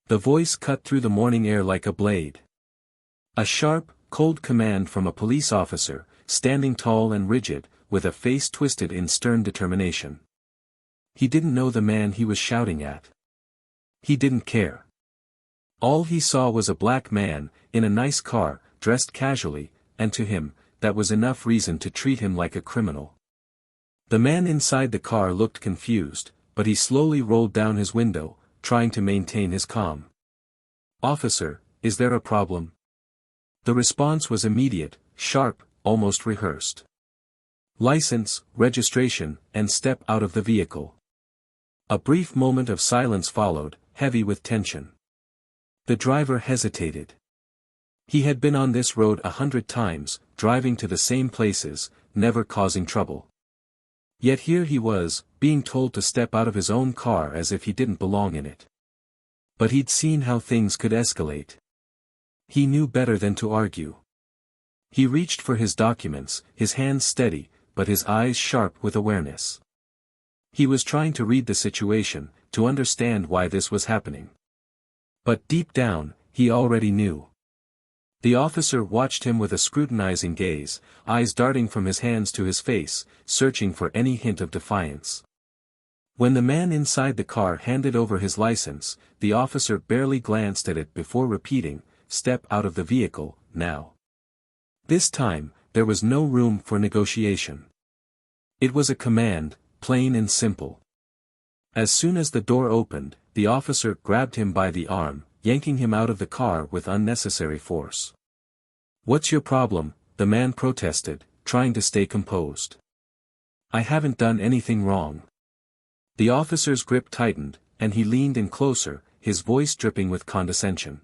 The voice cut through the morning air like a blade. A sharp, cold command from a police officer, standing tall and rigid, with a face twisted in stern determination. He didn't know the man he was shouting at. He didn't care. All he saw was a black man, in a nice car, dressed casually, and to him, that was enough reason to treat him like a criminal. The man inside the car looked confused, but he slowly rolled down his window, trying to maintain his calm. "Officer, is there a problem?" The response was immediate, sharp, almost rehearsed. "License, registration, and step out of the vehicle." A brief moment of silence followed, heavy with tension. The driver hesitated. He had been on this road 100 times, driving to the same places, never causing trouble. Yet here he was, being told to step out of his own car as if he didn't belong in it. But he'd seen how things could escalate. He knew better than to argue. He reached for his documents, his hands steady, but his eyes sharp with awareness. He was trying to read the situation, to understand why this was happening. But deep down, he already knew. The officer watched him with a scrutinizing gaze, eyes darting from his hands to his face, searching for any hint of defiance. When the man inside the car handed over his license, the officer barely glanced at it before repeating, "Step out of the vehicle, now." This time, there was no room for negotiation. It was a command, plain and simple. As soon as the door opened, the officer grabbed him by the arm, yanking him out of the car with unnecessary force. "What's your problem?" the man protested, trying to stay composed. "I haven't done anything wrong." The officer's grip tightened, and he leaned in closer, his voice dripping with condescension.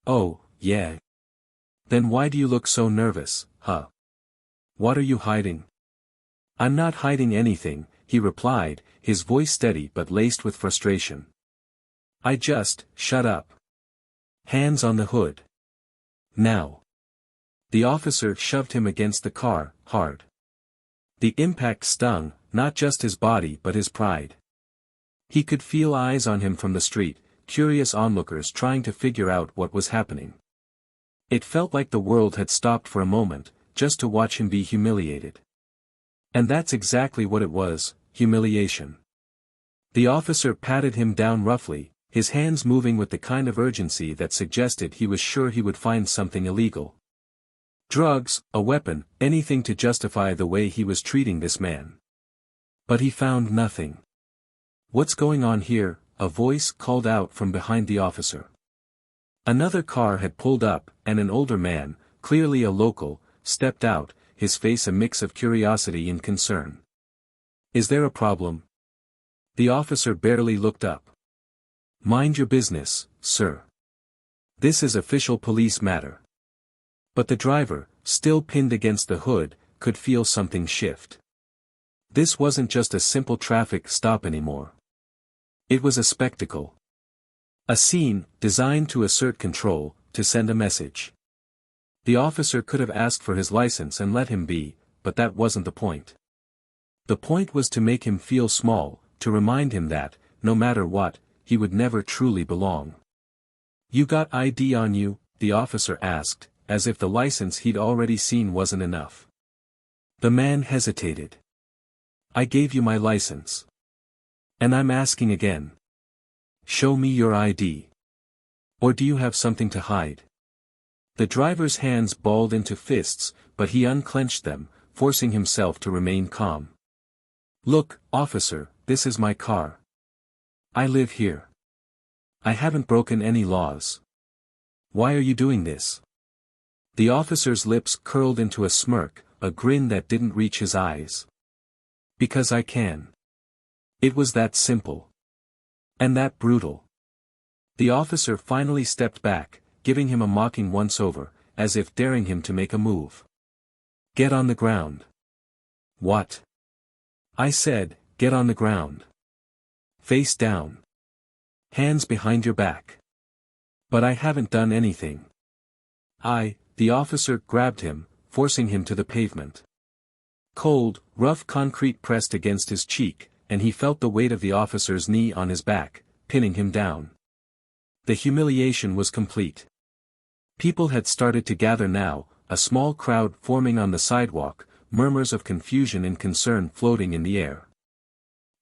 "Oh, yeah. Then why do you look so nervous, huh? What are you hiding?" "I'm not hiding anything," he replied, his voice steady but laced with frustration. Shut up. Hands on the hood. Now." The officer shoved him against the car, hard. The impact stung, not just his body but his pride. He could feel eyes on him from the street, curious onlookers trying to figure out what was happening. It felt like the world had stopped for a moment, just to watch him be humiliated. And that's exactly what it was, humiliation. The officer patted him down roughly, his hands moving with the kind of urgency that suggested he was sure he would find something illegal. Drugs, a weapon, anything to justify the way he was treating this man. But he found nothing. "What's going on here?" a voice called out from behind the officer. Another car had pulled up, and an older man, clearly a local, stepped out, his face a mix of curiosity and concern. "Is there a problem?" The officer barely looked up. "Mind your business, sir. This is official police matter." But the driver, still pinned against the hood, could feel something shift. This wasn't just a simple traffic stop anymore. It was a spectacle. A scene, designed to assert control, to send a message. The officer could have asked for his license and let him be, but that wasn't the point. The point was to make him feel small, to remind him that, no matter what, he would never truly belong. "You got ID on you?" the officer asked, as if the license he'd already seen wasn't enough. The man hesitated. "I gave you my license. And I'm asking again. Show me your ID. Or do you have something to hide?" The driver's hands balled into fists, but he unclenched them, forcing himself to remain calm. "Look, officer, this is my car. I live here. I haven't broken any laws. Why are you doing this?" The officer's lips curled into a smirk, a grin that didn't reach his eyes. "Because I can." It was that simple. And that brutal. The officer finally stepped back, giving him a mocking once-over, as if daring him to make a move. "Get on the ground." "What?" "I said, get on the ground. Face down. Hands behind your back." "But I haven't done anything." The officer grabbed him, forcing him to the pavement. Cold, rough concrete pressed against his cheek, and he felt the weight of the officer's knee on his back, pinning him down. The humiliation was complete. People had started to gather now, a small crowd forming on the sidewalk, murmurs of confusion and concern floating in the air.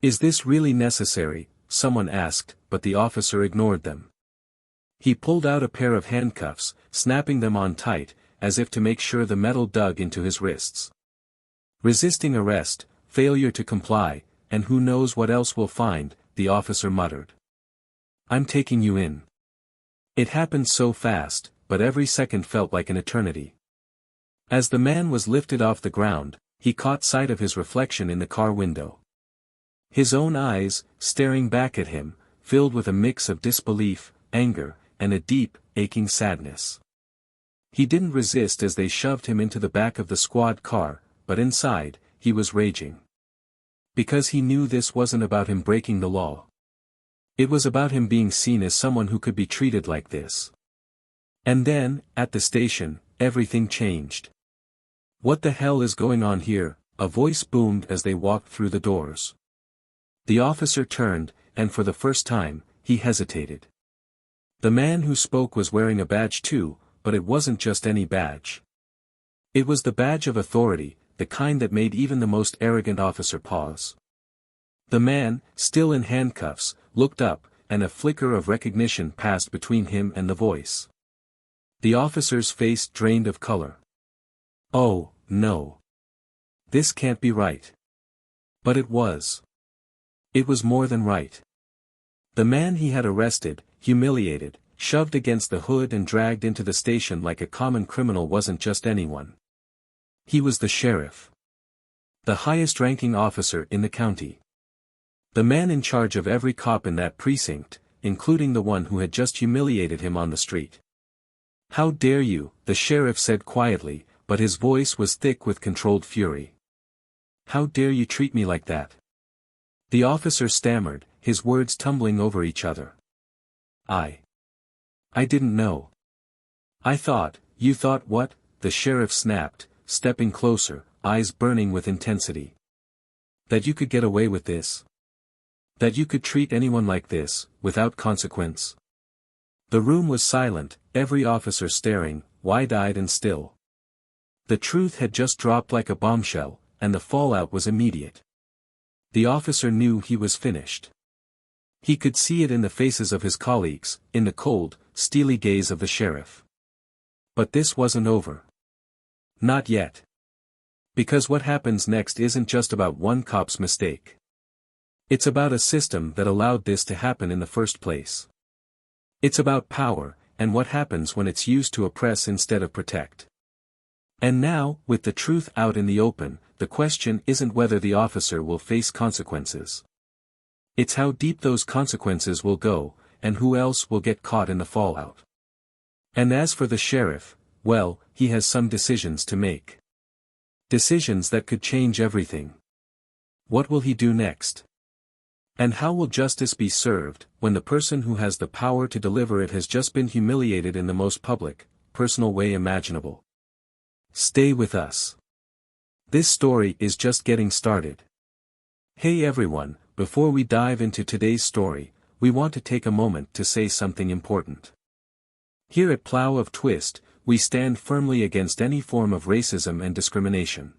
"Is this really necessary?" someone asked, but the officer ignored them. He pulled out a pair of handcuffs, snapping them on tight, as if to make sure the metal dug into his wrists. "Resisting arrest, failure to comply, and who knows what else we'll find," the officer muttered. "I'm taking you in." It happened so fast, but every second felt like an eternity. As the man was lifted off the ground, he caught sight of his reflection in the car window. His own eyes, staring back at him, filled with a mix of disbelief, anger, and a deep, aching sadness. He didn't resist as they shoved him into the back of the squad car, but inside, he was raging. Because he knew this wasn't about him breaking the law. It was about him being seen as someone who could be treated like this. And then, at the station, everything changed. "What the hell is going on here?" a voice boomed as they walked through the doors. The officer turned, and for the first time, he hesitated. The man who spoke was wearing a badge too, but it wasn't just any badge. It was the badge of authority, the kind that made even the most arrogant officer pause. The man, still in handcuffs, looked up, and a flicker of recognition passed between him and the voice. The officer's face drained of color. "Oh, no. This can't be right." But it was. It was more than right. The man he had arrested, humiliated, shoved against the hood and dragged into the station like a common criminal wasn't just anyone. He was the sheriff. The highest-ranking officer in the county. The man in charge of every cop in that precinct, including the one who had just humiliated him on the street. "How dare you," the sheriff said quietly, but his voice was thick with controlled fury. "How dare you treat me like that?" The officer stammered, his words tumbling over each other. I didn't know. You thought what?" the sheriff snapped, stepping closer, eyes burning with intensity. "That you could get away with this? That you could treat anyone like this, without consequence?" The room was silent, every officer staring, wide-eyed and still. The truth had just dropped like a bombshell, and the fallout was immediate. The officer knew he was finished. He could see it in the faces of his colleagues, in the cold, steely gaze of the sheriff. But this wasn't over. Not yet. Because what happens next isn't just about one cop's mistake. It's about a system that allowed this to happen in the first place. It's about power, and what happens when it's used to oppress instead of protect. And now, with the truth out in the open, the question isn't whether the officer will face consequences. It's how deep those consequences will go, and who else will get caught in the fallout. And as for the sheriff, well, he has some decisions to make. Decisions that could change everything. What will he do next? And how will justice be served, when the person who has the power to deliver it has just been humiliated in the most public, personal way imaginable? Stay with us. This story is just getting started. Hey everyone, before we dive into today's story, we want to take a moment to say something important. Here at Plow of Twist, we stand firmly against any form of racism and discrimination.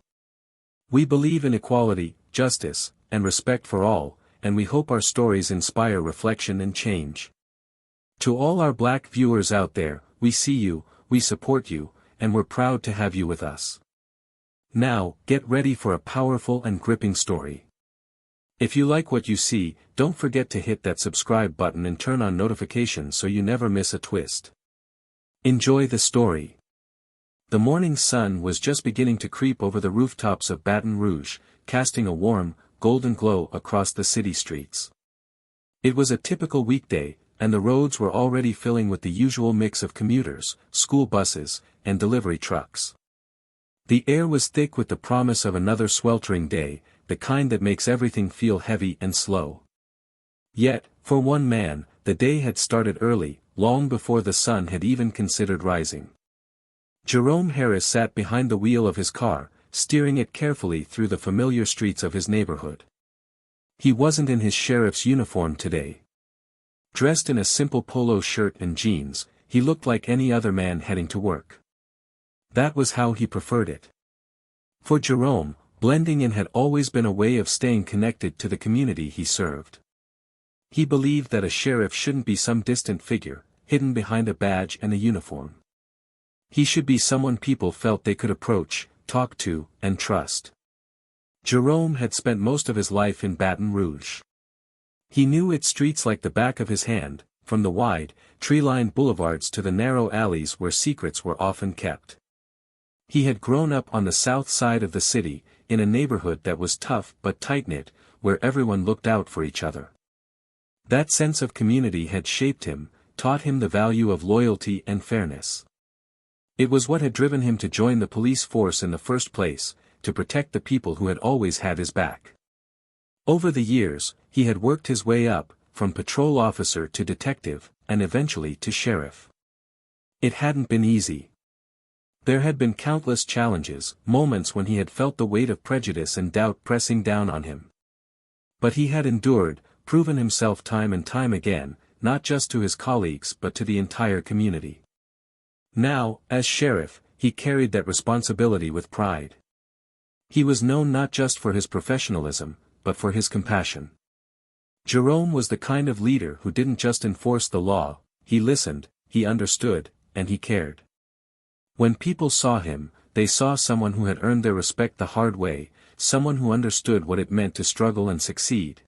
We believe in equality, justice, and respect for all, and we hope our stories inspire reflection and change. To all our Black viewers out there, we see you, we support you, and we're proud to have you with us. Now, get ready for a powerful and gripping story. If you like what you see, don't forget to hit that subscribe button and turn on notifications so you never miss a twist. Enjoy the story. The morning sun was just beginning to creep over the rooftops of Baton Rouge, casting a warm, golden glow across the city streets. It was a typical weekday, and the roads were already filling with the usual mix of commuters, school buses, and delivery trucks. The air was thick with the promise of another sweltering day, the kind that makes everything feel heavy and slow. Yet, for one man, the day had started early, long before the sun had even considered rising. Jerome Harris sat behind the wheel of his car, steering it carefully through the familiar streets of his neighborhood. He wasn't in his sheriff's uniform today. Dressed in a simple polo shirt and jeans, he looked like any other man heading to work. That was how he preferred it. For Jerome, blending in had always been a way of staying connected to the community he served. He believed that a sheriff shouldn't be some distant figure, hidden behind a badge and a uniform. He should be someone people felt they could approach, talk to, and trust. Jerome had spent most of his life in Baton Rouge. He knew its streets like the back of his hand, from the wide, tree-lined boulevards to the narrow alleys where secrets were often kept. He had grown up on the south side of the city, in a neighborhood that was tough but tight-knit, where everyone looked out for each other. That sense of community had shaped him, taught him the value of loyalty and fairness. It was what had driven him to join the police force in the first place, to protect the people who had always had his back. Over the years, he had worked his way up, from patrol officer to detective, and eventually to sheriff. It hadn't been easy. There had been countless challenges, moments when he had felt the weight of prejudice and doubt pressing down on him. But he had endured, proven himself time and time again, not just to his colleagues but to the entire community. Now, as sheriff, he carried that responsibility with pride. He was known not just for his professionalism, but for his compassion. Jerome was the kind of leader who didn't just enforce the law, he listened, he understood, and he cared. When people saw him, they saw someone who had earned their respect the hard way, someone who understood what it meant to struggle and succeed.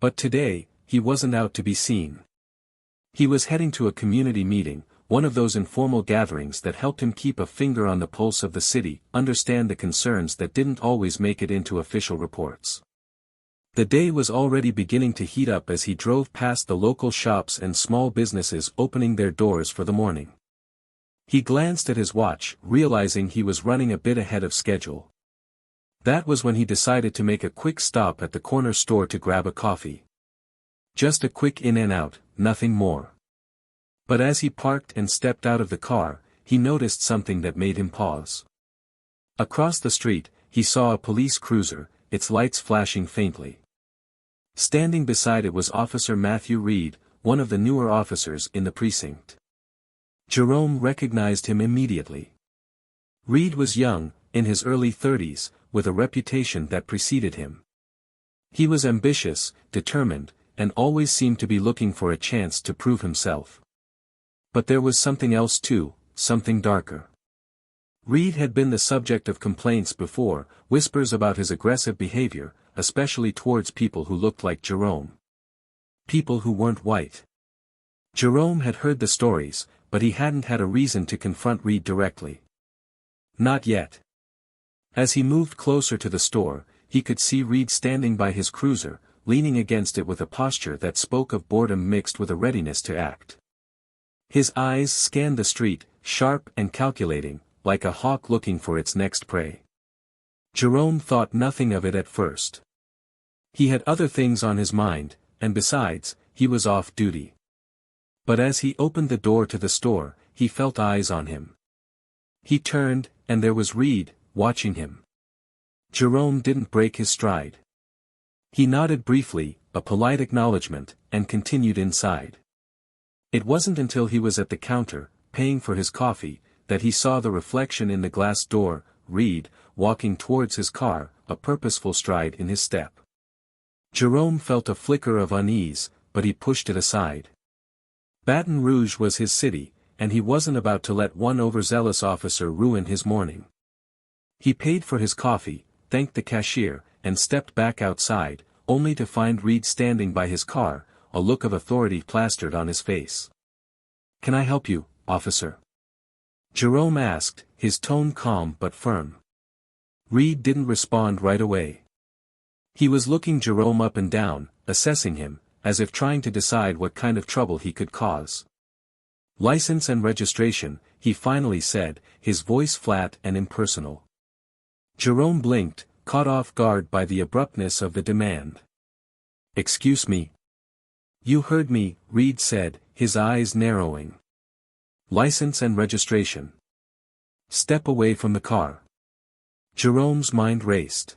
But today, he wasn't out to be seen. He was heading to a community meeting, one of those informal gatherings that helped him keep a finger on the pulse of the city, understand the concerns that didn't always make it into official reports. The day was already beginning to heat up as he drove past the local shops and small businesses opening their doors for the morning. He glanced at his watch, realizing he was running a bit ahead of schedule. That was when he decided to make a quick stop at the corner store to grab a coffee. Just a quick in and out, nothing more. But as he parked and stepped out of the car, he noticed something that made him pause. Across the street, he saw a police cruiser, its lights flashing faintly. Standing beside it was Officer Matthew Reed, one of the newer officers in the precinct. Jerome recognized him immediately. Reed was young, in his early 30s, with a reputation that preceded him. He was ambitious, determined, and always seemed to be looking for a chance to prove himself. But there was something else too, something darker. Reed had been the subject of complaints before, whispers about his aggressive behavior, especially towards people who looked like Jerome. People who weren't white. Jerome had heard the stories, but he hadn't had a reason to confront Reed directly. Not yet. As he moved closer to the store, he could see Reed standing by his cruiser, leaning against it with a posture that spoke of boredom mixed with a readiness to act. His eyes scanned the street, sharp and calculating, like a hawk looking for its next prey. Jerome thought nothing of it at first. He had other things on his mind, and besides, he was off duty. But as he opened the door to the store, he felt eyes on him. He turned, and there was Reed, watching him. Jerome didn't break his stride. He nodded briefly, a polite acknowledgement, and continued inside. It wasn't until he was at the counter, paying for his coffee, that he saw the reflection in the glass door, Reed, walking towards his car, a purposeful stride in his step. Jerome felt a flicker of unease, but he pushed it aside. Baton Rouge was his city, and he wasn't about to let one overzealous officer ruin his morning. He paid for his coffee, thanked the cashier, and stepped back outside, only to find Reed standing by his car, a look of authority plastered on his face. "Can I help you, officer?" Jerome asked, his tone calm but firm. Reed didn't respond right away. He was looking Jerome up and down, assessing him, as if trying to decide what kind of trouble he could cause. "License and registration," he finally said, his voice flat and impersonal. Jerome blinked, caught off guard by the abruptness of the demand. "Excuse me." "You heard me," Reed said, his eyes narrowing. "License and registration." "Step away from the car." Jerome's mind raced.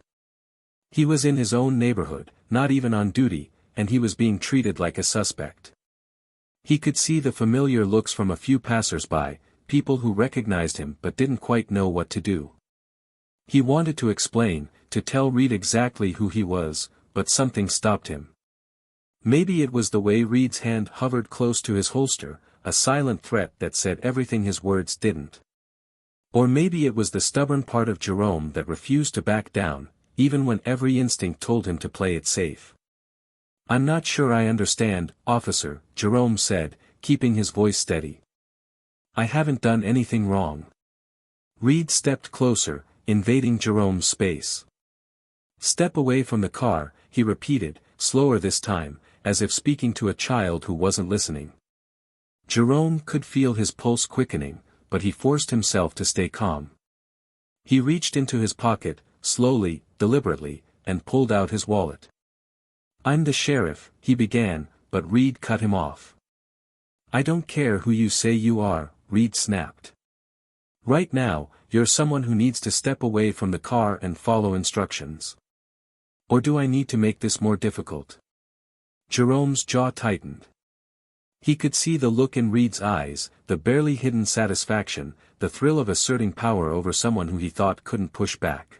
He was in his own neighborhood, not even on duty, and he was being treated like a suspect. He could see the familiar looks from a few passers-by, people who recognized him but didn't quite know what to do. He wanted to explain, to tell Reed exactly who he was, but something stopped him. Maybe it was the way Reed's hand hovered close to his holster, a silent threat that said everything his words didn't. Or maybe it was the stubborn part of Jerome that refused to back down, even when every instinct told him to play it safe. "I'm not sure I understand, officer," Jerome said, keeping his voice steady. "I haven't done anything wrong." Reed stepped closer, invading Jerome's space. "Step away from the car," he repeated, slower this time, as if speaking to a child who wasn't listening. Jerome could feel his pulse quickening, but he forced himself to stay calm. He reached into his pocket, slowly, deliberately, and pulled out his wallet. "I'm the sheriff," he began, but Reed cut him off. "I don't care who you say you are," Reed snapped. "Right now, you're someone who needs to step away from the car and follow instructions. Or do I need to make this more difficult?" Jerome's jaw tightened. He could see the look in Reed's eyes, the barely hidden satisfaction, the thrill of asserting power over someone who he thought couldn't push back.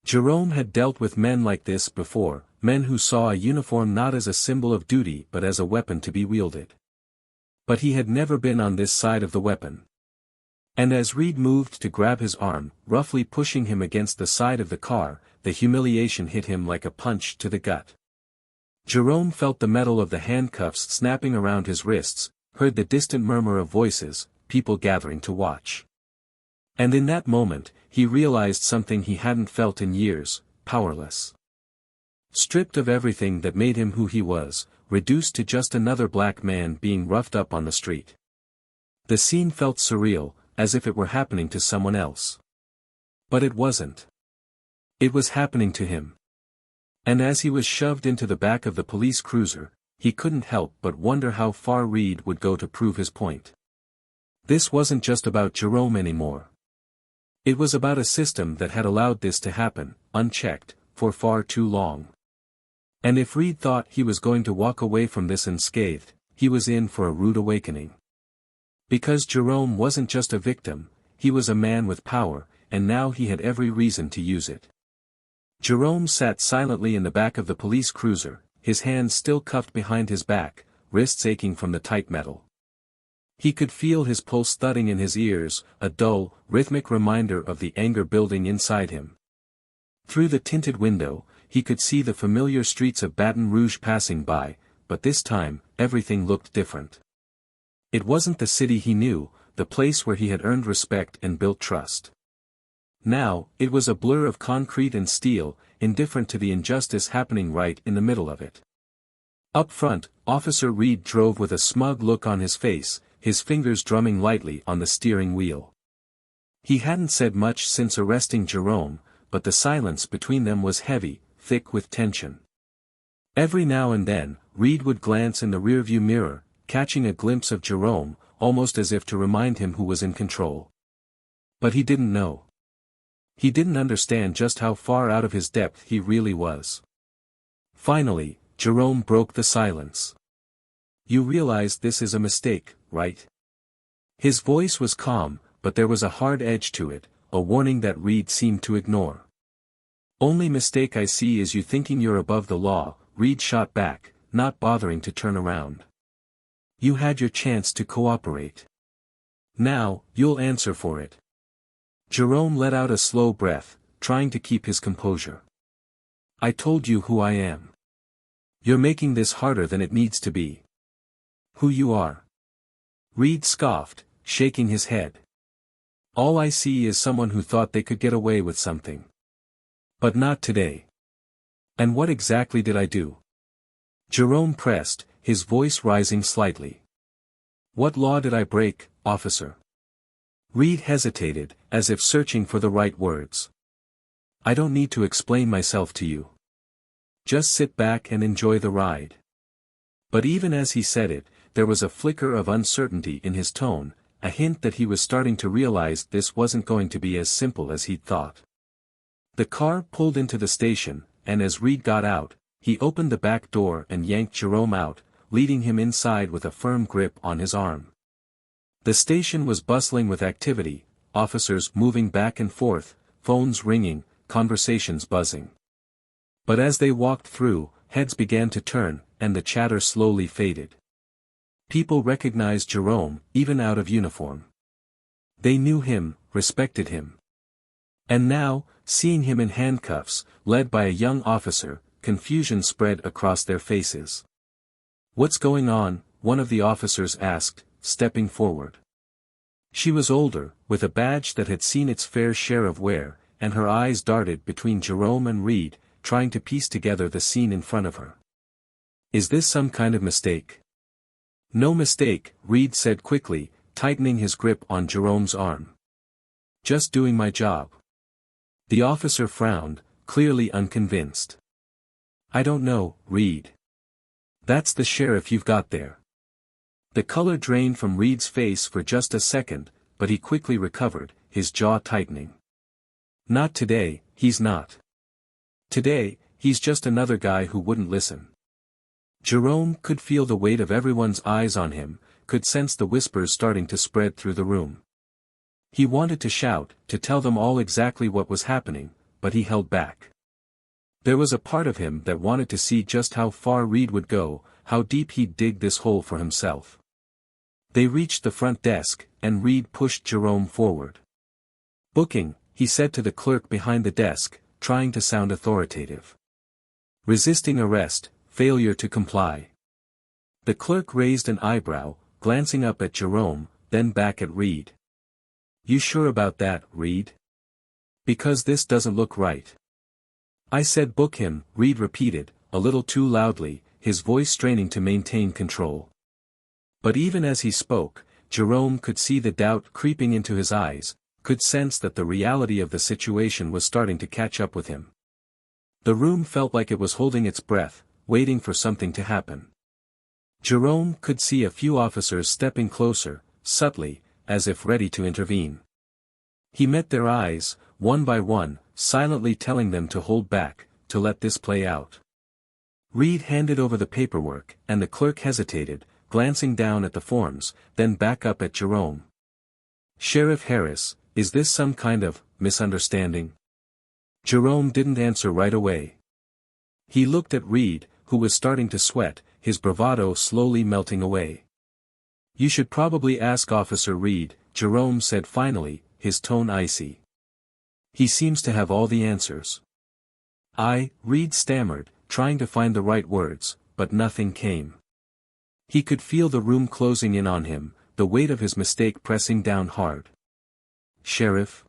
Jerome had dealt with men like this before, men who saw a uniform not as a symbol of duty but as a weapon to be wielded. But he had never been on this side of the weapon. And as Reed moved to grab his arm, roughly pushing him against the side of the car, the humiliation hit him like a punch to the gut. Jerome felt the metal of the handcuffs snapping around his wrists, heard the distant murmur of voices, people gathering to watch. And in that moment, he realized something he hadn't felt in years: powerless. Stripped of everything that made him who he was, reduced to just another black man being roughed up on the street. The scene felt surreal, as if it were happening to someone else. But it wasn't. It was happening to him. And as he was shoved into the back of the police cruiser, he couldn't help but wonder how far Reed would go to prove his point. This wasn't just about Jerome anymore. It was about a system that had allowed this to happen, unchecked, for far too long. And if Reed thought he was going to walk away from this unscathed, he was in for a rude awakening. Because Jerome wasn't just a victim, he was a man with power, and now he had every reason to use it. Jerome sat silently in the back of the police cruiser, his hands still cuffed behind his back, wrists aching from the tight metal. He could feel his pulse thudding in his ears, a dull, rhythmic reminder of the anger building inside him. Through the tinted window, he could see the familiar streets of Baton Rouge passing by, but this time, everything looked different. It wasn't the city he knew, the place where he had earned respect and built trust. Now, it was a blur of concrete and steel, indifferent to the injustice happening right in the middle of it. Up front, Officer Reed drove with a smug look on his face, his fingers drumming lightly on the steering wheel. He hadn't said much since arresting Jerome, but the silence between them was heavy, thick with tension. Every now and then, Reed would glance in the rearview mirror, catching a glimpse of Jerome, almost as if to remind him who was in control. But he didn't know. He didn't understand just how far out of his depth he really was. Finally, Jerome broke the silence. "You realize this is a mistake, right?" His voice was calm, but there was a hard edge to it, a warning that Reed seemed to ignore. "Only mistake I see is you thinking you're above the law," Reed shot back, not bothering to turn around. "You had your chance to cooperate. Now, you'll answer for it." Jerome let out a slow breath, trying to keep his composure. "I told you who I am. You're making this harder than it needs to be." "Who you are?" Reed scoffed, shaking his head. "All I see is someone who thought they could get away with something. But not today." "And what exactly did I do?" Jerome pressed, his voice rising slightly. "What law did I break, officer?" Reed hesitated, as if searching for the right words. "I don't need to explain myself to you. Just sit back and enjoy the ride." But even as he said it, there was a flicker of uncertainty in his tone, a hint that he was starting to realize this wasn't going to be as simple as he'd thought. The car pulled into the station, and as Reed got out, he opened the back door and yanked Jerome out, leading him inside with a firm grip on his arm. The station was bustling with activity, officers moving back and forth, phones ringing, conversations buzzing. But as they walked through, heads began to turn, and the chatter slowly faded. People recognized Jerome, even out of uniform. They knew him, respected him. And now, seeing him in handcuffs, led by a young officer, confusion spread across their faces. "What's going on?" one of the officers asked, stepping forward. She was older, with a badge that had seen its fair share of wear, and her eyes darted between Jerome and Reed, trying to piece together the scene in front of her. "Is this some kind of mistake?" "No mistake," Reed said quickly, tightening his grip on Jerome's arm. "Just doing my job." The officer frowned, clearly unconvinced. "I don't know, Reed. That's the sheriff you've got there." The color drained from Reed's face for just a second, but he quickly recovered, his jaw tightening. "Not today, he's not. Today, he's just another guy who wouldn't listen." Jerome could feel the weight of everyone's eyes on him, could sense the whispers starting to spread through the room. He wanted to shout, to tell them all exactly what was happening, but he held back. There was a part of him that wanted to see just how far Reed would go, how deep he'd dig this hole for himself. They reached the front desk, and Reed pushed Jerome forward. "Booking," he said to the clerk behind the desk, trying to sound authoritative. "Resisting arrest, failure to comply." The clerk raised an eyebrow, glancing up at Jerome, then back at Reed. "You sure about that, Reed? Because this doesn't look right." "I said book him," Reed repeated, a little too loudly, his voice straining to maintain control. But even as he spoke, Jerome could see the doubt creeping into his eyes, could sense that the reality of the situation was starting to catch up with him. The room felt like it was holding its breath, waiting for something to happen. Jerome could see a few officers stepping closer, subtly, as if ready to intervene. He met their eyes, one by one, silently telling them to hold back, to let this play out. Reed handed over the paperwork, and the clerk hesitated, glancing down at the forms, then back up at Jerome. "Sheriff Harris, is this some kind of misunderstanding?" Jerome didn't answer right away. He looked at Reed, who was starting to sweat, his bravado slowly melting away. "You should probably ask Officer Reed," Jerome said finally, his tone icy. "He seems to have all the answers." Reed stammered, trying to find the right words, but nothing came. He could feel the room closing in on him, the weight of his mistake pressing down hard. "Sheriff?"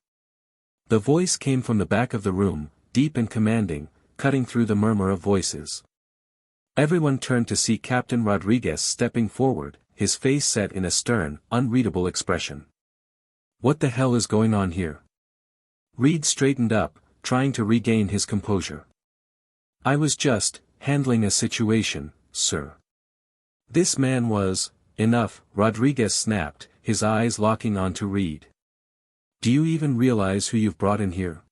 The voice came from the back of the room, deep and commanding, cutting through the murmur of voices. Everyone turned to see Captain Rodriguez stepping forward, his face set in a stern, unreadable expression. "What the hell is going on here?" Reed straightened up, trying to regain his composure. "I was just handling a situation, sir." This man was... Enough, Rodriguez snapped, his eyes locking onto Reed. "Do you even realize who you've brought in here?"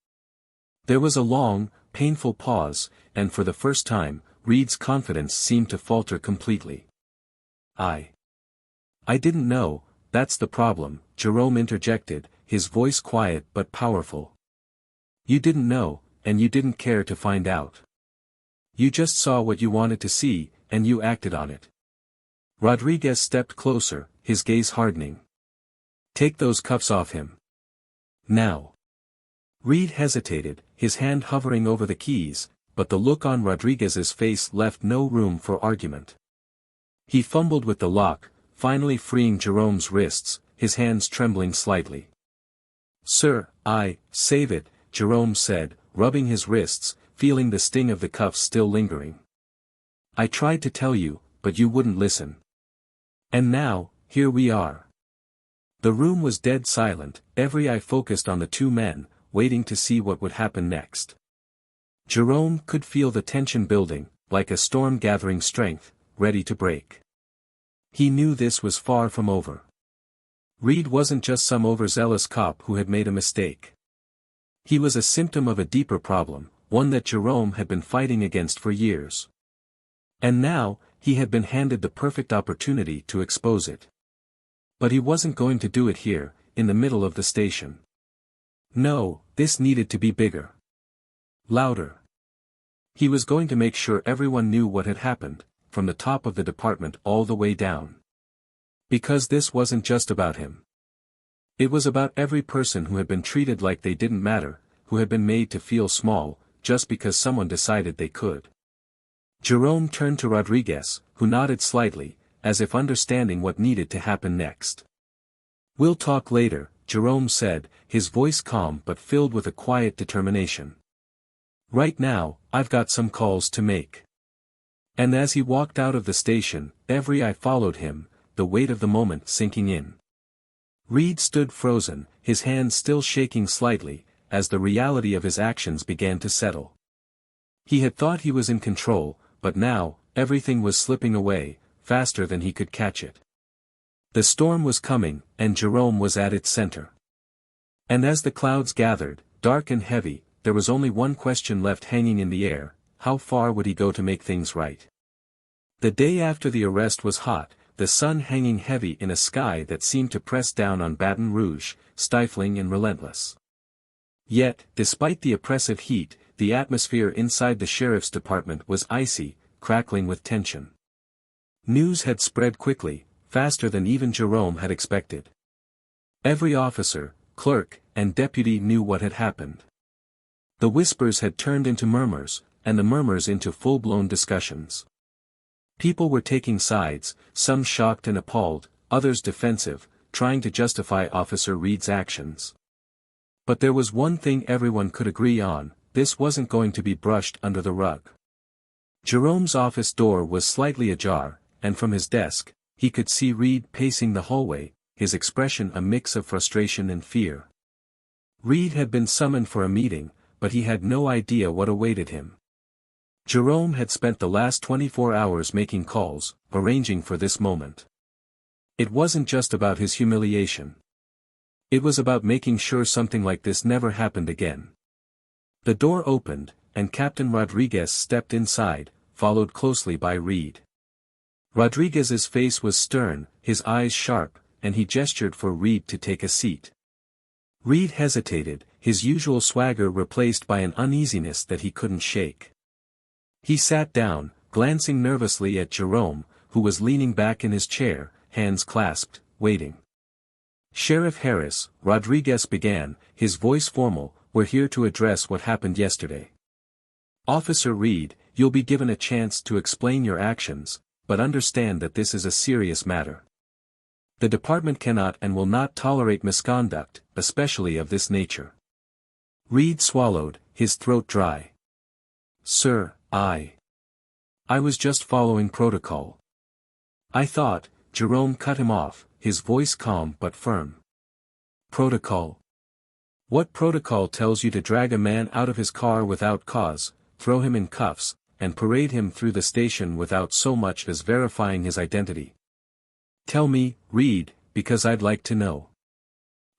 There was a long, painful pause, and for the first time, Reed's confidence seemed to falter completely. I didn't know, that's the problem," Jerome interjected, his voice quiet but powerful. "You didn't know, and you didn't care to find out. You just saw what you wanted to see, and you acted on it." Rodriguez stepped closer, his gaze hardening. "Take those cuffs off him. Now." Reed hesitated, his hand hovering over the keys, but the look on Rodriguez's face left no room for argument. He fumbled with the lock, finally freeing Jerome's wrists, his hands trembling slightly. "Sir, save it," Jerome said, rubbing his wrists, feeling the sting of the cuffs still lingering. "I tried to tell you, but you wouldn't listen. And now, here we are." The room was dead silent, every eye focused on the two men, waiting to see what would happen next. Jerome could feel the tension building, like a storm gathering strength, ready to break. He knew this was far from over. Reed wasn't just some overzealous cop who had made a mistake. He was a symptom of a deeper problem, one that Jerome had been fighting against for years. And now, He had been handed the perfect opportunity to expose it. But he wasn't going to do it here, in the middle of the station. No, this needed to be bigger. Louder. He was going to make sure everyone knew what had happened, from the top of the department all the way down. Because this wasn't just about him. It was about every person who had been treated like they didn't matter, who had been made to feel small, just because someone decided they could. Jerome turned to Rodriguez, who nodded slightly, as if understanding what needed to happen next. "We'll talk later," Jerome said, his voice calm but filled with a quiet determination. "Right now, I've got some calls to make." And as he walked out of the station, every eye followed him, the weight of the moment sinking in. Reed stood frozen, his hands still shaking slightly, as the reality of his actions began to settle. He had thought he was in control, but now, everything was slipping away, faster than he could catch it. The storm was coming, and Jerome was at its center. And as the clouds gathered, dark and heavy, there was only one question left hanging in the air: how far would he go to make things right? The day after the arrest was hot, the sun hanging heavy in a sky that seemed to press down on Baton Rouge, stifling and relentless. Yet, despite the oppressive heat, the atmosphere inside the sheriff's department was icy, crackling with tension. News had spread quickly, faster than even Jerome had expected. Every officer, clerk, and deputy knew what had happened. The whispers had turned into murmurs, and the murmurs into full-blown discussions. People were taking sides, some shocked and appalled, others defensive, trying to justify Officer Reed's actions. But there was one thing everyone could agree on: this wasn't going to be brushed under the rug. Jerome's office door was slightly ajar, and from his desk, he could see Reed pacing the hallway, his expression a mix of frustration and fear. Reed had been summoned for a meeting, but he had no idea what awaited him. Jerome had spent the last 24 hours making calls, arranging for this moment. It wasn't just about his humiliation. It was about making sure something like this never happened again. The door opened, and Captain Rodriguez stepped inside, followed closely by Reed. Rodriguez's face was stern, his eyes sharp, and he gestured for Reed to take a seat. Reed hesitated, his usual swagger replaced by an uneasiness that he couldn't shake. He sat down, glancing nervously at Jerome, who was leaning back in his chair, hands clasped, waiting. "Sheriff Harris," Rodriguez began, his voice formal, "we're here to address what happened yesterday. Officer Reed, you'll be given a chance to explain your actions, but understand that this is a serious matter. The department cannot and will not tolerate misconduct, especially of this nature." Reed swallowed, his throat dry. "Sir, I was just following protocol." "I thought," Jerome cut him off, his voice calm but firm. "Protocol? What protocol tells you to drag a man out of his car without cause, throw him in cuffs, and parade him through the station without so much as verifying his identity? Tell me, Reed, because I'd like to know."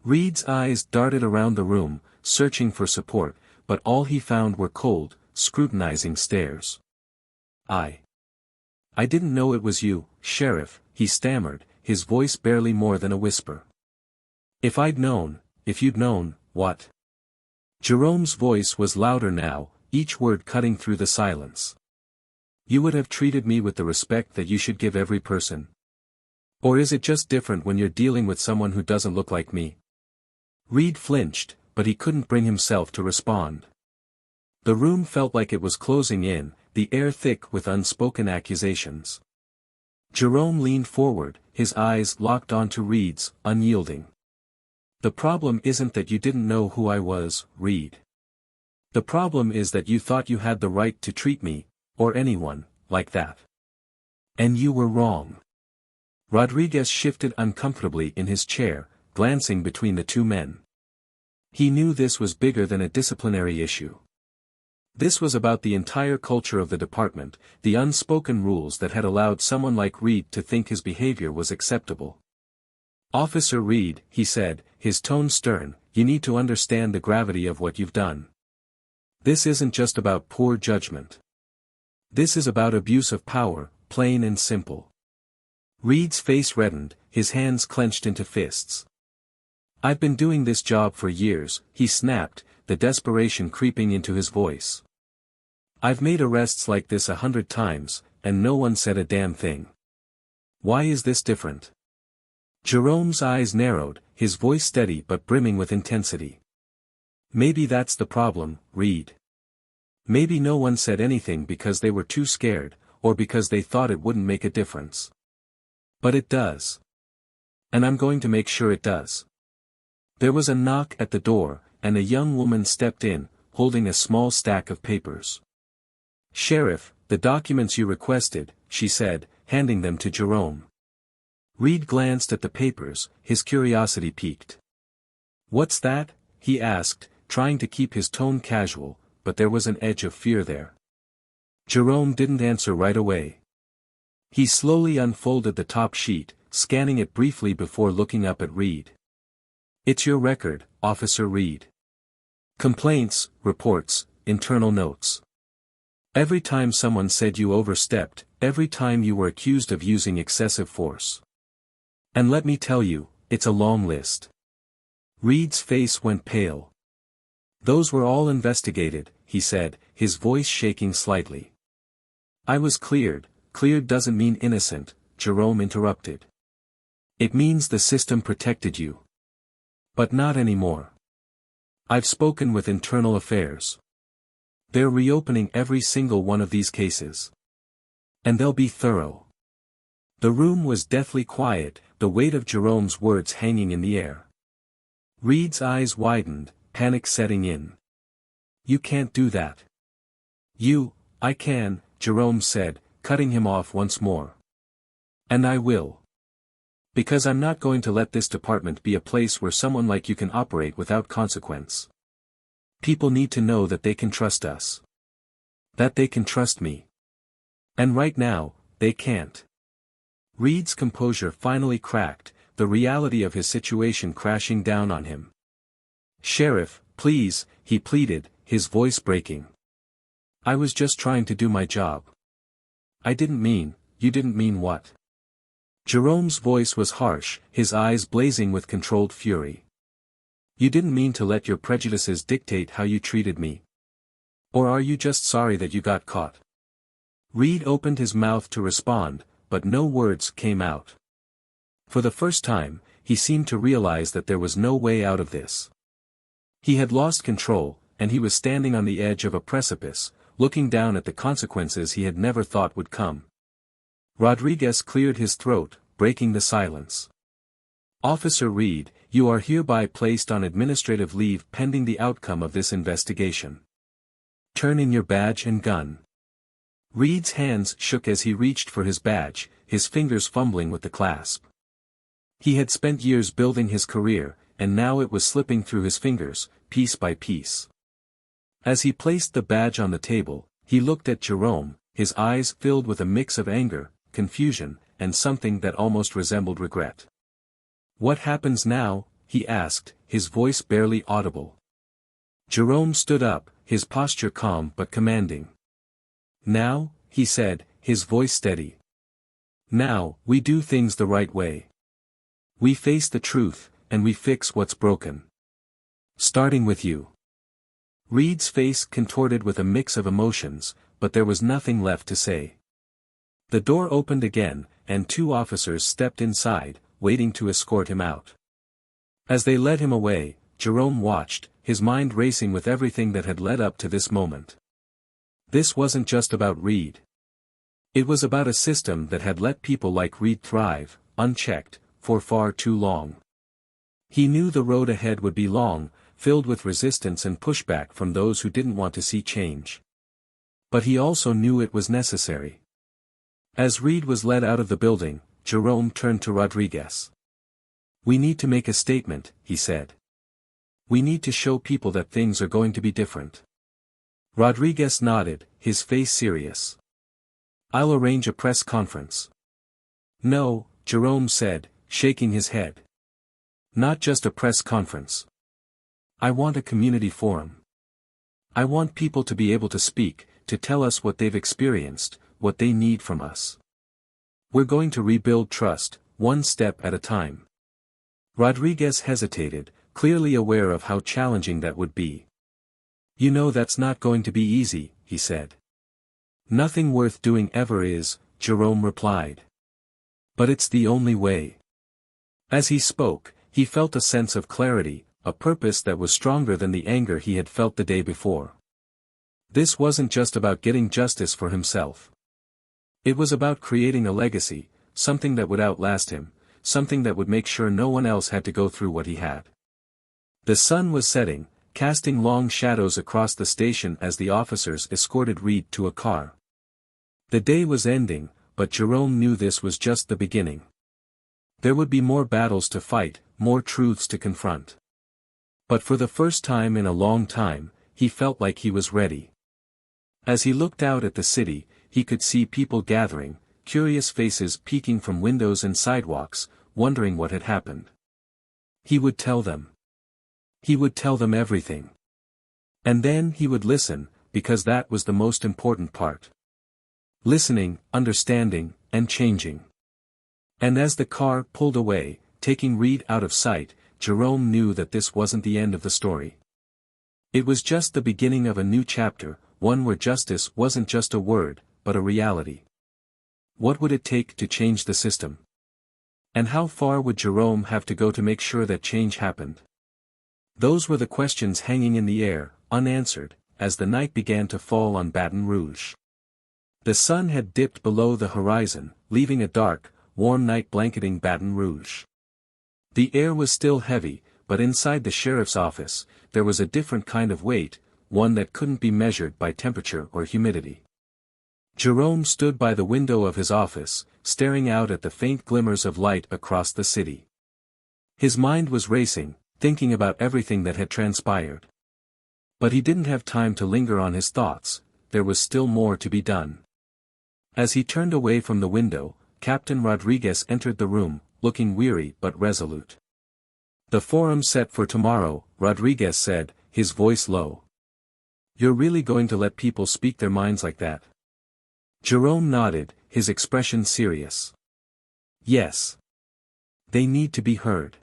Reed's eyes darted around the room, searching for support, but all he found were cold, scrutinizing stares. I didn't know it was you, Sheriff," he stammered, his voice barely more than a whisper. If you'd known, what?" Jerome's voice was louder now, each word cutting through the silence. "You would have treated me with the respect that you should give every person? Or is it just different when you're dealing with someone who doesn't look like me?" Reed flinched, but he couldn't bring himself to respond. The room felt like it was closing in, the air thick with unspoken accusations. Jerome leaned forward, his eyes locked onto Reed's, unyielding. "The problem isn't that you didn't know who I was, Reed. The problem is that you thought you had the right to treat me, or anyone, like that. And you were wrong." Rodriguez shifted uncomfortably in his chair, glancing between the two men. He knew this was bigger than a disciplinary issue. This was about the entire culture of the department, the unspoken rules that had allowed someone like Reed to think his behavior was acceptable. "Officer Reed," he said, his tone stern, "you need to understand the gravity of what you've done. This isn't just about poor judgment. This is about abuse of power, plain and simple. Reed's face reddened, his hands clenched into fists. "I've been doing this job for years," he snapped, the desperation creeping into his voice. "I've made arrests like this 100 times, and no one said a damn thing. Why is this different?" Jerome's eyes narrowed, his voice steady but brimming with intensity. "Maybe that's the problem, Reed. Maybe no one said anything because they were too scared, or because they thought it wouldn't make a difference. But it does. And I'm going to make sure it does." There was a knock at the door, and a young woman stepped in, holding a small stack of papers. "Sheriff, the documents you requested," she said, handing them to Jerome. Reed glanced at the papers, his curiosity piqued. "What's that?" he asked, trying to keep his tone casual, but there was an edge of fear there. Jerome didn't answer right away. He slowly unfolded the top sheet, scanning it briefly before looking up at Reed. "It's your record, Officer Reed. Complaints, reports, internal notes. Every time someone said you overstepped, every time you were accused of using excessive force. And let me tell you, it's a long list." Reed's face went pale. "Those were all investigated," he said, his voice shaking slightly. "I was cleared." "Cleared doesn't mean innocent," Jerome interrupted. "It means the system protected you. But not anymore. I've spoken with Internal Affairs. They're reopening every single one of these cases. And they'll be thorough." The room was deathly quiet, the weight of Jerome's words hanging in the air. Reed's eyes widened, panic setting in. "You can't do that." I can," Jerome said, cutting him off once more. "And I will. Because I'm not going to let this department be a place where someone like you can operate without consequence. People need to know that they can trust us. That they can trust me. And right now, they can't." Reed's composure finally cracked, the reality of his situation crashing down on him. "Sheriff, please," he pleaded, his voice breaking. "I was just trying to do my job." "I didn't mean." "You didn't mean what?" Jerome's voice was harsh, his eyes blazing with controlled fury. "You didn't mean to let your prejudices dictate how you treated me. Or are you just sorry that you got caught?" Reed opened his mouth to respond, but no words came out. For the first time, he seemed to realize that there was no way out of this. He had lost control, and he was standing on the edge of a precipice, looking down at the consequences he had never thought would come. Rodriguez cleared his throat, breaking the silence. "Officer Reed, you are hereby placed on administrative leave pending the outcome of this investigation. Turn in your badge and gun." Reed's hands shook as he reached for his badge, his fingers fumbling with the clasp. He had spent years building his career, and now it was slipping through his fingers, piece by piece. As he placed the badge on the table, he looked at Jerome, his eyes filled with a mix of anger, confusion, and something that almost resembled regret. "What happens now?" he asked, his voice barely audible. Jerome stood up, his posture calm but commanding. "Now," he said, his voice steady. "Now, we do things the right way. We face the truth, and we fix what's broken. Starting with you." Reed's face contorted with a mix of emotions, but there was nothing left to say. The door opened again, and 2 officers stepped inside, waiting to escort him out. As they led him away, Jerome watched, his mind racing with everything that had led up to this moment. This wasn't just about Reed. It was about a system that had let people like Reed thrive, unchecked, for far too long. He knew the road ahead would be long, filled with resistance and pushback from those who didn't want to see change. But he also knew it was necessary. As Reed was led out of the building, Jerome turned to Rodriguez. "We need to make a statement," he said. "We need to show people that things are going to be different." Rodriguez nodded, his face serious. "I'll arrange a press conference." "No," Jerome said, shaking his head. "Not just a press conference. I want a community forum. I want people to be able to speak, to tell us what they've experienced, what they need from us. We're going to rebuild trust, one step at a time. Rodriguez hesitated, clearly aware of how challenging that would be. You know that's not going to be easy, he said. Nothing worth doing ever is, Jerome replied. But it's the only way. As he spoke, he felt a sense of clarity, a purpose that was stronger than the anger he had felt the day before. This wasn't just about getting justice for himself. It was about creating a legacy, something that would outlast him, something that would make sure no one else had to go through what he had. The sun was setting, casting long shadows across the station as the officers escorted Reed to a car. The day was ending, but Jerome knew this was just the beginning. There would be more battles to fight, more truths to confront. But for the first time in a long time, he felt like he was ready. As he looked out at the city, he could see people gathering, curious faces peeking from windows and sidewalks, wondering what had happened. He would tell them. He would tell them everything. And then he would listen, because that was the most important part. Listening, understanding, and changing. And as the car pulled away, taking Reed out of sight, Jerome knew that this wasn't the end of the story. It was just the beginning of a new chapter, one where justice wasn't just a word, but a reality. What would it take to change the system? And how far would Jerome have to go to make sure that change happened? Those were the questions hanging in the air, unanswered, as the night began to fall on Baton Rouge. The sun had dipped below the horizon, leaving a dark, warm night blanketing Baton Rouge. The air was still heavy, but inside the sheriff's office, there was a different kind of weight, one that couldn't be measured by temperature or humidity. Jerome stood by the window of his office, staring out at the faint glimmers of light across the city. His mind was racing, thinking about everything that had transpired. But he didn't have time to linger on his thoughts, there was still more to be done. As he turned away from the window, Captain Rodriguez entered the room, looking weary but resolute. The forum set for tomorrow, Rodriguez said, his voice low. You're really going to let people speak their minds like that? Jerome nodded, his expression serious. Yes. They need to be heard.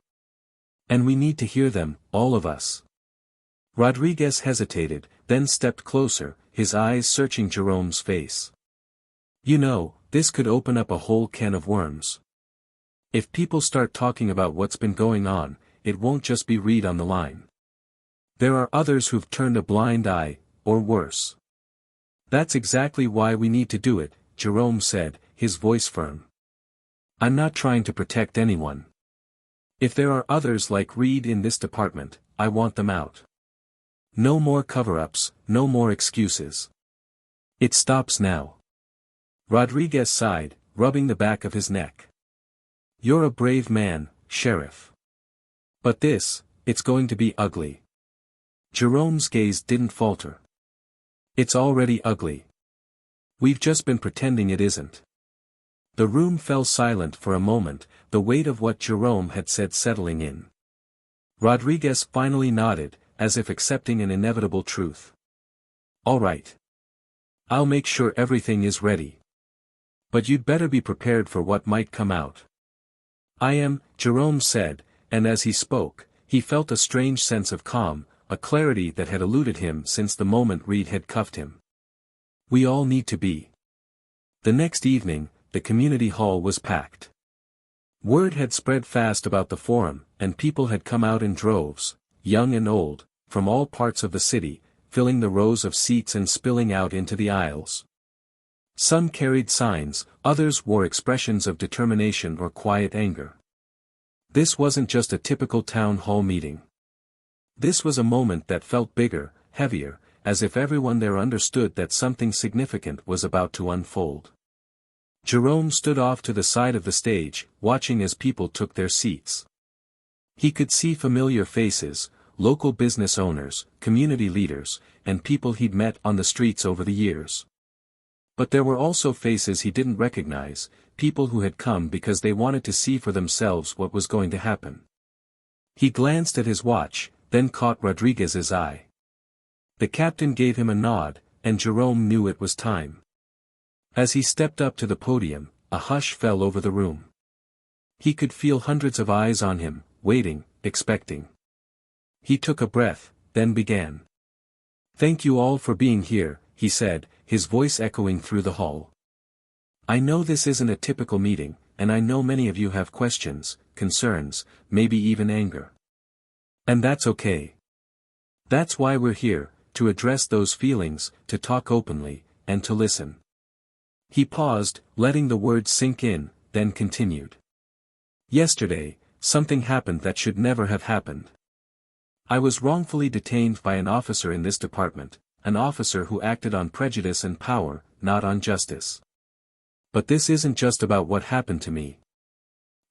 And we need to hear them, all of us. Rodriguez hesitated, then stepped closer, his eyes searching Jerome's face. You know, this could open up a whole can of worms. If people start talking about what's been going on, it won't just be Reed on the line. There are others who've turned a blind eye, or worse. That's exactly why we need to do it, Jerome said, his voice firm. I'm not trying to protect anyone. If there are others like Reed in this department, I want them out. No more cover-ups, no more excuses. It stops now. Rodriguez sighed, rubbing the back of his neck. You're a brave man, Sheriff. But it's going to be ugly. Jerome's gaze didn't falter. It's already ugly. We've just been pretending it isn't. The room fell silent for a moment, the weight of what Jerome had said settling in. Rodriguez finally nodded, as if accepting an inevitable truth. All right. I'll make sure everything is ready. But you'd better be prepared for what might come out. I am, Jerome said, and as he spoke, he felt a strange sense of calm, a clarity that had eluded him since the moment Reed had cuffed him. We all need to be. The next evening, the community hall was packed. Word had spread fast about the forum, and people had come out in droves, young and old, from all parts of the city, filling the rows of seats and spilling out into the aisles. Some carried signs, others wore expressions of determination or quiet anger. This wasn't just a typical town hall meeting. This was a moment that felt bigger, heavier, as if everyone there understood that something significant was about to unfold. Jerome stood off to the side of the stage, watching as people took their seats. He could see familiar faces, local business owners, community leaders, and people he'd met on the streets over the years. But there were also faces he didn't recognize, people who had come because they wanted to see for themselves what was going to happen. He glanced at his watch, then caught Rodriguez's eye. The captain gave him a nod, and Jerome knew it was time. As he stepped up to the podium, a hush fell over the room. He could feel hundreds of eyes on him, waiting, expecting. He took a breath, then began. "Thank you all for being here," he said, his voice echoing through the hall. "I know this isn't a typical meeting, and I know many of you have questions, concerns, maybe even anger. And that's okay. That's why we're here, to address those feelings, to talk openly, and to listen." He paused, letting the words sink in, then continued. "Yesterday, something happened that should never have happened. I was wrongfully detained by an officer in this department, an officer who acted on prejudice and power, not on justice. But this isn't just about what happened to me.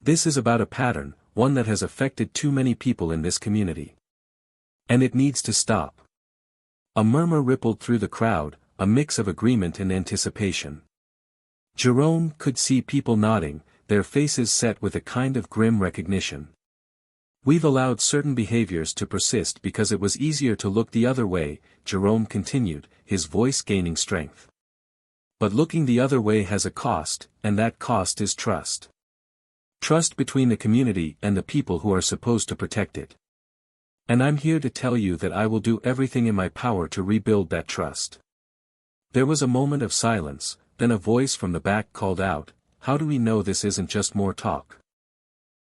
This is about a pattern, one that has affected too many people in this community. And it needs to stop." A murmur rippled through the crowd, a mix of agreement and anticipation. Jerome could see people nodding, their faces set with a kind of grim recognition. "We've allowed certain behaviors to persist because it was easier to look the other way," Jerome continued, his voice gaining strength. "But looking the other way has a cost, and that cost is trust. Trust between the community and the people who are supposed to protect it. And I'm here to tell you that I will do everything in my power to rebuild that trust." There was a moment of silence, then a voice from the back called out, "How do we know this isn't just more talk?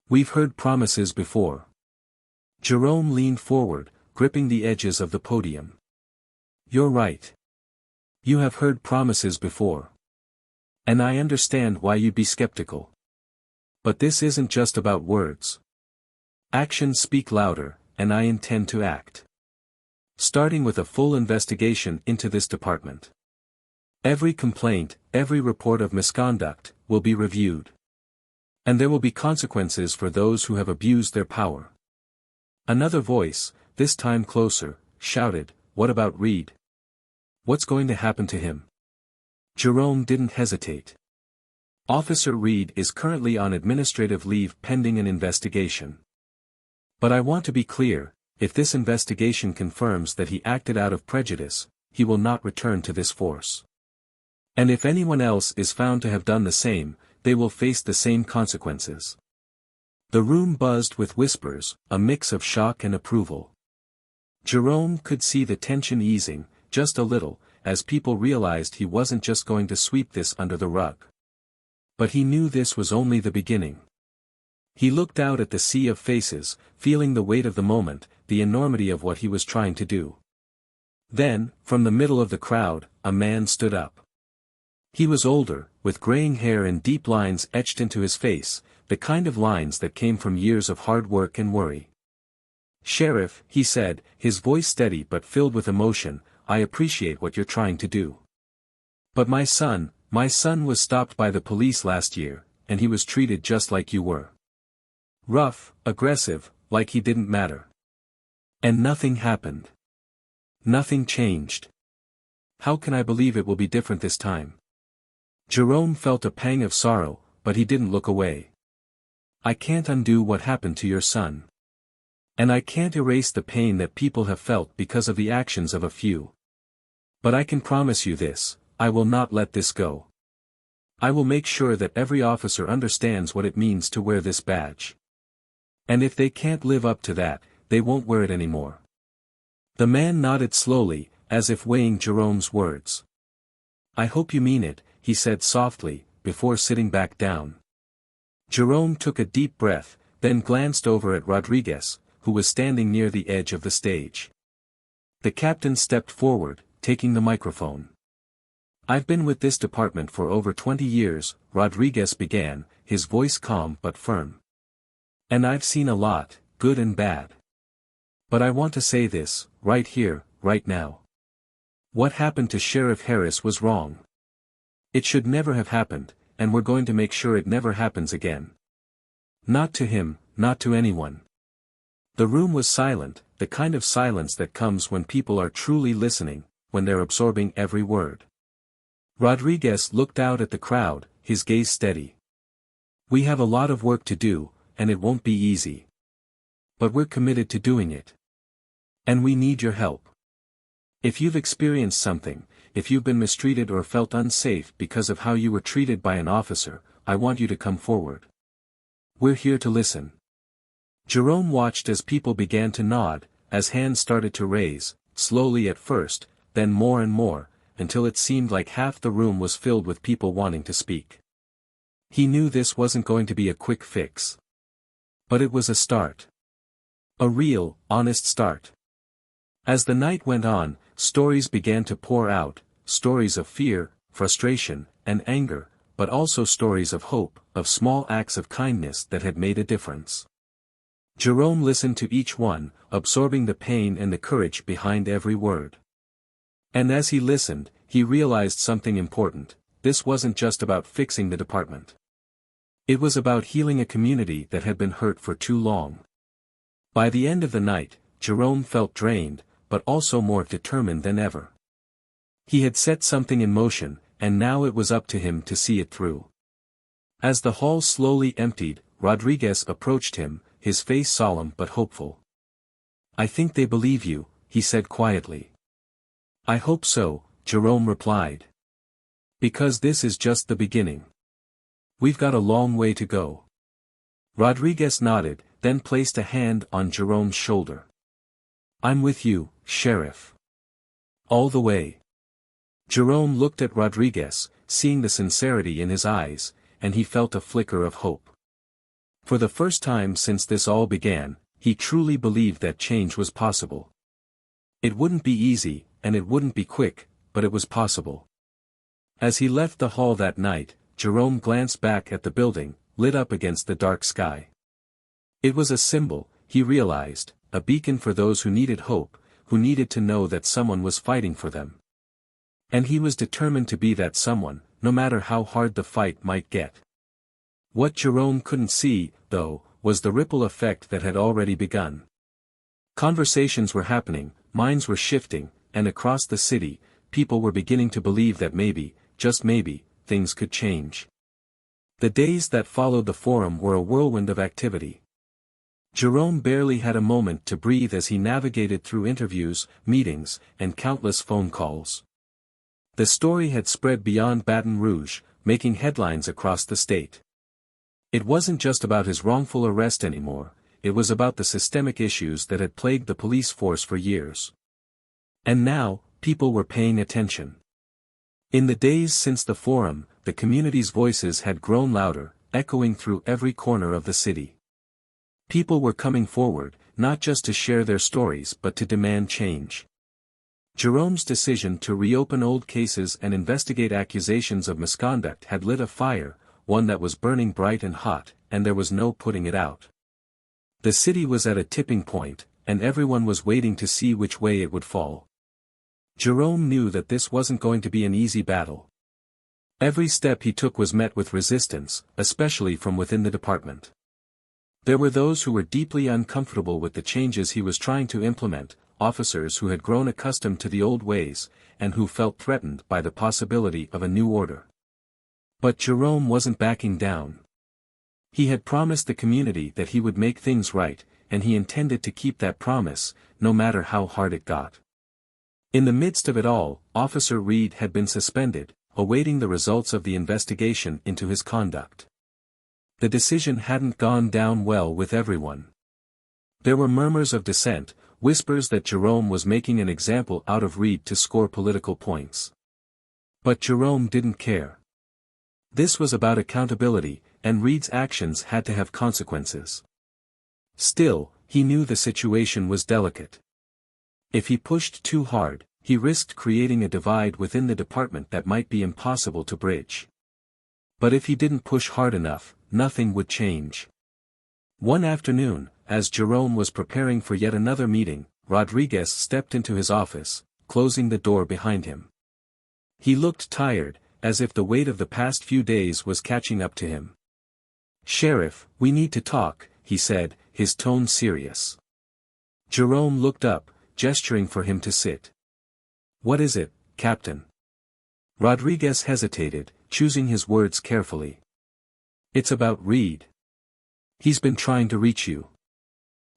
We've heard promises before." Jerome leaned forward, gripping the edges of the podium. "You're right. You have heard promises before. And I understand why you'd be skeptical. But this isn't just about words. Actions speak louder, and I intend to act. Starting with a full investigation into this department. Every complaint, every report of misconduct, will be reviewed. And there will be consequences for those who have abused their power." Another voice, this time closer, shouted, "What about Reed? What's going to happen to him?" Jerome didn't hesitate. "Officer Reed is currently on administrative leave pending an investigation. But I want to be clear, if this investigation confirms that he acted out of prejudice, he will not return to this force. And if anyone else is found to have done the same, they will face the same consequences." The room buzzed with whispers, a mix of shock and approval. Jerome could see the tension easing, just a little, as people realized he wasn't just going to sweep this under the rug. But he knew this was only the beginning. He looked out at the sea of faces, feeling the weight of the moment, the enormity of what he was trying to do. Then, from the middle of the crowd, a man stood up. He was older, with graying hair and deep lines etched into his face, the kind of lines that came from years of hard work and worry. "Sheriff," he said, his voice steady but filled with emotion, "I appreciate what you're trying to do. But my son was stopped by the police last year, and he was treated just like you were. Rough, aggressive, like he didn't matter. And nothing happened. Nothing changed. How can I believe it will be different this time?" Jerome felt a pang of sorrow, but he didn't look away. "I can't undo what happened to your son. And I can't erase the pain that people have felt because of the actions of a few. But I can promise you this, I will not let this go. I will make sure that every officer understands what it means to wear this badge. And if they can't live up to that, they won't wear it anymore." The man nodded slowly, as if weighing Jerome's words. "I hope you mean it," he said softly, before sitting back down. Jerome took a deep breath, then glanced over at Rodriguez, who was standing near the edge of the stage. The captain stepped forward, taking the microphone. "I've been with this department for over 20 years, Rodriguez began, his voice calm but firm. "And I've seen a lot, good and bad. But I want to say this, right here, right now. What happened to Sheriff Harris was wrong. It should never have happened, and we're going to make sure it never happens again. Not to him, not to anyone." The room was silent, the kind of silence that comes when people are truly listening, when they're absorbing every word. Rodriguez looked out at the crowd, his gaze steady. "We have a lot of work to do, and it won't be easy. But we're committed to doing it. And we need your help. If you've experienced something, if you've been mistreated or felt unsafe because of how you were treated by an officer, I want you to come forward. We're here to listen. Jerome watched as people began to nod, as hands started to raise, slowly at first, then more and more, until it seemed like half the room was filled with people wanting to speak. He knew this wasn't going to be a quick fix. But it was a start. A real, honest start. As the night went on, stories began to pour out, stories of fear, frustration, and anger, but also stories of hope, of small acts of kindness that had made a difference. Jerome listened to each one, absorbing the pain and the courage behind every word. And as he listened, he realized something important: this wasn't just about fixing the department. It was about healing a community that had been hurt for too long. By the end of the night, Jerome felt drained, but also more determined than ever. He had set something in motion, and now it was up to him to see it through. As the hall slowly emptied, Rodriguez approached him, his face solemn but hopeful. "I think they believe you," he said quietly. "I hope so," Jerome replied. "Because this is just the beginning. We've got a long way to go." Rodriguez nodded, then placed a hand on Jerome's shoulder. "I'm with you, Sheriff. All the way." Jerome looked at Rodriguez, seeing the sincerity in his eyes, and he felt a flicker of hope. For the first time since this all began, he truly believed that change was possible. It wouldn't be easy, and it wouldn't be quick, but it was possible. As he left the hall that night, Jerome glanced back at the building, lit up against the dark sky. It was a symbol, he realized, a beacon for those who needed hope, who needed to know that someone was fighting for them. And he was determined to be that someone, no matter how hard the fight might get. What Jerome couldn't see, though, was the ripple effect that had already begun. Conversations were happening, minds were shifting, and across the city, people were beginning to believe that maybe, just maybe, things could change. The days that followed the forum were a whirlwind of activity. Jerome barely had a moment to breathe as he navigated through interviews, meetings, and countless phone calls. The story had spread beyond Baton Rouge, making headlines across the state. It wasn't just about his wrongful arrest anymore, it was about the systemic issues that had plagued the police force for years. And now, people were paying attention. In the days since the forum, the community's voices had grown louder, echoing through every corner of the city. People were coming forward, not just to share their stories but to demand change. Jerome's decision to reopen old cases and investigate accusations of misconduct had lit a fire, one that was burning bright and hot, and there was no putting it out. The city was at a tipping point, and everyone was waiting to see which way it would fall. Jerome knew that this wasn't going to be an easy battle. Every step he took was met with resistance, especially from within the department. There were those who were deeply uncomfortable with the changes he was trying to implement, officers who had grown accustomed to the old ways, and who felt threatened by the possibility of a new order. But Jerome wasn't backing down. He had promised the community that he would make things right, and he intended to keep that promise, no matter how hard it got. In the midst of it all, Officer Reed had been suspended, awaiting the results of the investigation into his conduct. The decision hadn't gone down well with everyone. There were murmurs of dissent, whispers that Jerome was making an example out of Reed to score political points. But Jerome didn't care. This was about accountability, and Reed's actions had to have consequences. Still, he knew the situation was delicate. If he pushed too hard, he risked creating a divide within the department that might be impossible to bridge. But if he didn't push hard enough, nothing would change. One afternoon, as Jerome was preparing for yet another meeting, Rodriguez stepped into his office, closing the door behind him. He looked tired, as if the weight of the past few days was catching up to him. "Sheriff, we need to talk," he said, his tone serious. Jerome looked up, gesturing for him to sit. "What is it, Captain?" Rodriguez hesitated, choosing his words carefully. "It's about Reed. He's been trying to reach you.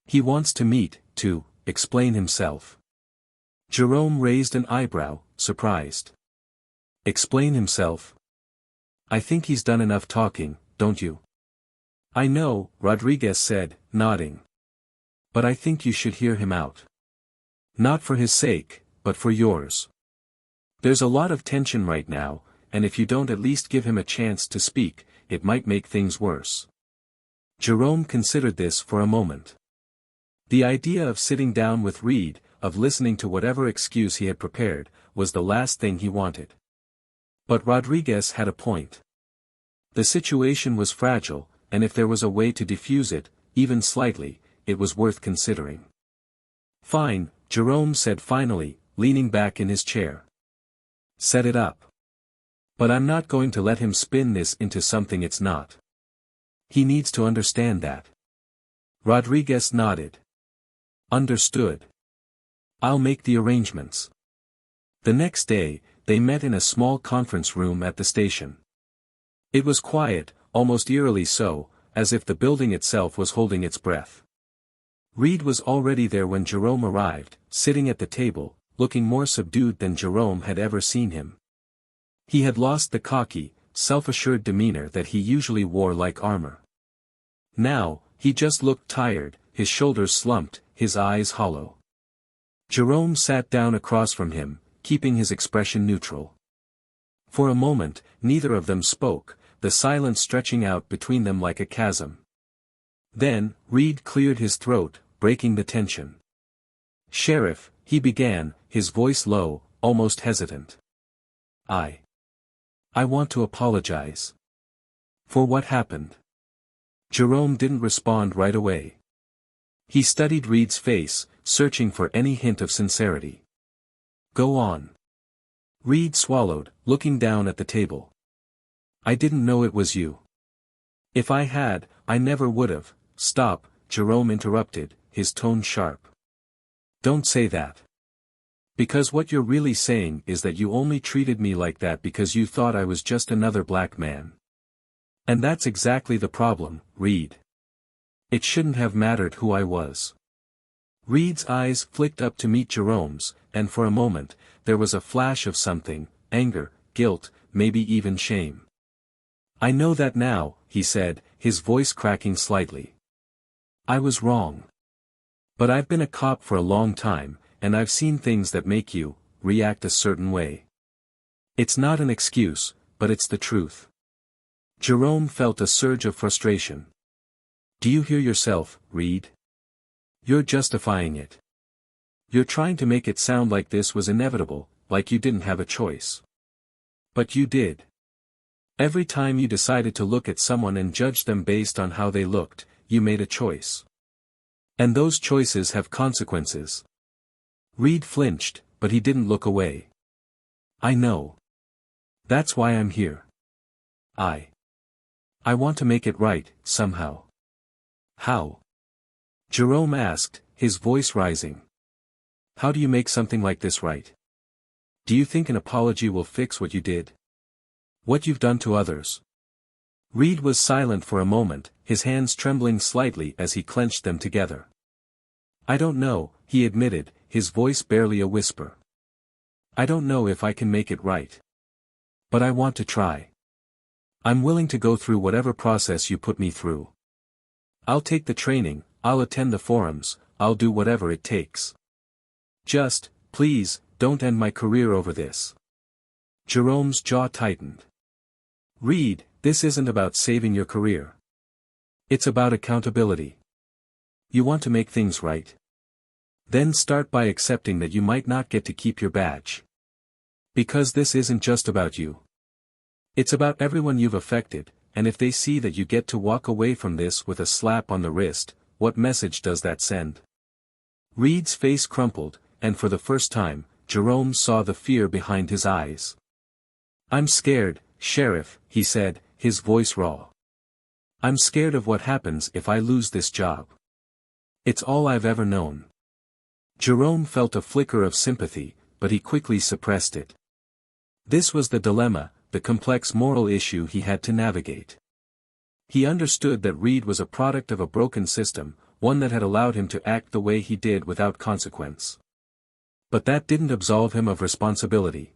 He wants to meet, to explain himself." Jerome raised an eyebrow, surprised. "Explain himself? I think he's done enough talking, don't you? I know, Rodriguez said, nodding. But I think you should hear him out. Not for his sake, but for yours. There's a lot of tension right now, and if you don't at least give him a chance to speak, it might make things worse. Jerome considered this for a moment. The idea of sitting down with Reed, of listening to whatever excuse he had prepared, was the last thing he wanted. But Rodriguez had a point. The situation was fragile, and if there was a way to defuse it, even slightly, it was worth considering. Fine, Jerome said finally, leaning back in his chair. Set it up. But I'm not going to let him spin this into something it's not. He needs to understand that. Rodriguez nodded. Understood. I'll make the arrangements. The next day, they met in a small conference room at the station. It was quiet, almost eerily so, as if the building itself was holding its breath. Reed was already there when Jerome arrived, sitting at the table, looking more subdued than Jerome had ever seen him. He had lost the cocky, self-assured demeanor that he usually wore like armor. Now, he just looked tired, his shoulders slumped, his eyes hollow. Jerome sat down across from him, keeping his expression neutral. For a moment, neither of them spoke, the silence stretching out between them like a chasm. Then, Reed cleared his throat, breaking the tension. Sheriff, he began, his voice low, almost hesitant. I want to apologize. For what happened? Jerome didn't respond right away. He studied Reed's face, searching for any hint of sincerity. Go on. Reed swallowed, looking down at the table. I didn't know it was you. If I had, I never would've. Stop, Jerome interrupted, his tone sharp. Don't say that. Because what you're really saying is that you only treated me like that because you thought I was just another black man. And that's exactly the problem, Reed. It shouldn't have mattered who I was. Reed's eyes flicked up to meet Jerome's, and for a moment, there was a flash of something, anger, guilt, maybe even shame. I know that now, he said, his voice cracking slightly. I was wrong. But I've been a cop for a long time, and I've seen things that make you react a certain way. It's not an excuse, but it's the truth. Jerome felt a surge of frustration. Do you hear yourself, Reed? You're justifying it. You're trying to make it sound like this was inevitable, like you didn't have a choice. But you did. Every time you decided to look at someone and judge them based on how they looked, you made a choice. And those choices have consequences. Reed flinched, but he didn't look away. I know. That's why I'm here. I want to make it right, somehow. How? Jerome asked, his voice rising. How do you make something like this right? Do you think an apology will fix what you did? What you've done to others? Reed was silent for a moment, his hands trembling slightly as he clenched them together. I don't know, he admitted, his voice barely a whisper. I don't know if I can make it right. But I want to try. I'm willing to go through whatever process you put me through. I'll take the training, I'll attend the forums, I'll do whatever it takes. Just, please, don't end my career over this. Jerome's jaw tightened. Reed, this isn't about saving your career. It's about accountability. You want to make things right? Then start by accepting that you might not get to keep your badge. Because this isn't just about you. It's about everyone you've affected, and if they see that you get to walk away from this with a slap on the wrist, what message does that send? Reed's face crumpled, and for the first time, Jerome saw the fear behind his eyes. I'm scared, Sheriff, he said, his voice raw. I'm scared of what happens if I lose this job. It's all I've ever known. Jerome felt a flicker of sympathy, but he quickly suppressed it. This was the dilemma, the complex moral issue he had to navigate. He understood that Reed was a product of a broken system, one that had allowed him to act the way he did without consequence. But that didn't absolve him of responsibility.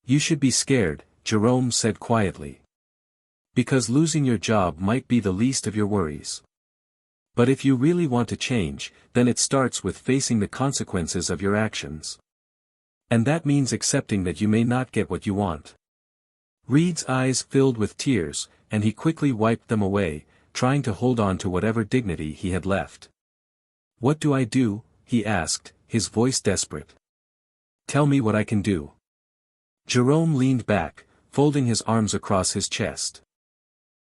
You should be scared, Jerome said quietly. Because losing your job might be the least of your worries. But if you really want to change, then it starts with facing the consequences of your actions. And that means accepting that you may not get what you want. Reed's eyes filled with tears, and he quickly wiped them away, trying to hold on to whatever dignity he had left. "What do I do?" he asked, his voice desperate. "Tell me what I can do." Jerome leaned back, folding his arms across his chest.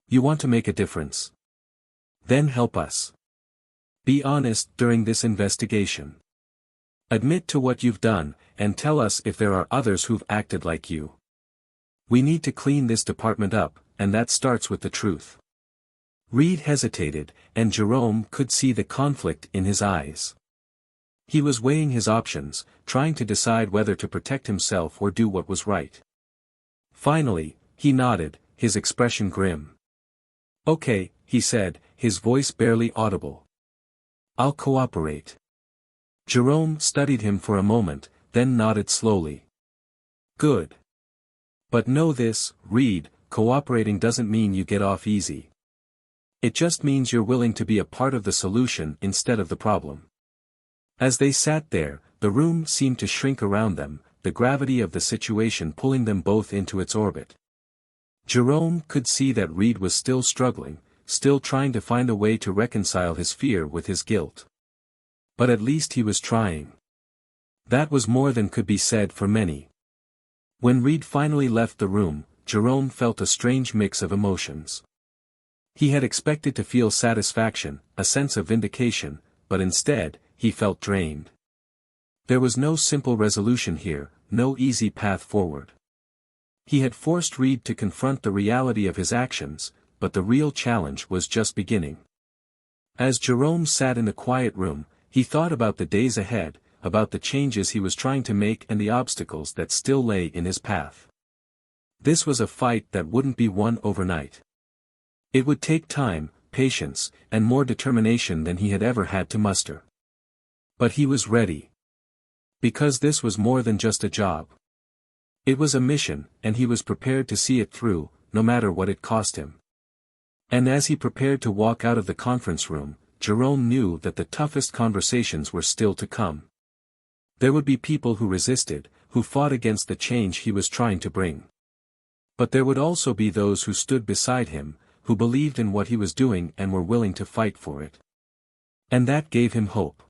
"You want to make a difference? Then help us. Be honest during this investigation. Admit to what you've done, and tell us if there are others who've acted like you. We need to clean this department up, and that starts with the truth." Reed hesitated, and Jerome could see the conflict in his eyes. He was weighing his options, trying to decide whether to protect himself or do what was right. Finally, he nodded, his expression grim. "Okay," he said, his voice barely audible. "I'll cooperate." Jerome studied him for a moment, then nodded slowly. "Good. But know this, Reed, cooperating doesn't mean you get off easy. It just means you're willing to be a part of the solution instead of the problem." As they sat there, the room seemed to shrink around them, the gravity of the situation pulling them both into its orbit. Jerome could see that Reed was still struggling, still trying to find a way to reconcile his fear with his guilt. But at least he was trying. That was more than could be said for many. When Reed finally left the room, Jerome felt a strange mix of emotions. He had expected to feel satisfaction, a sense of vindication, but instead, he felt drained. There was no simple resolution here, no easy path forward. He had forced Reed to confront the reality of his actions, but the real challenge was just beginning. As Jerome sat in the quiet room, he thought about the days ahead, about the changes he was trying to make and the obstacles that still lay in his path. This was a fight that wouldn't be won overnight. It would take time, patience, and more determination than he had ever had to muster. But he was ready. Because this was more than just a job. It was a mission, and he was prepared to see it through, no matter what it cost him. And as he prepared to walk out of the conference room, Jerome knew that the toughest conversations were still to come. There would be people who resisted, who fought against the change he was trying to bring. But there would also be those who stood beside him, who believed in what he was doing and were willing to fight for it. And that gave him hope.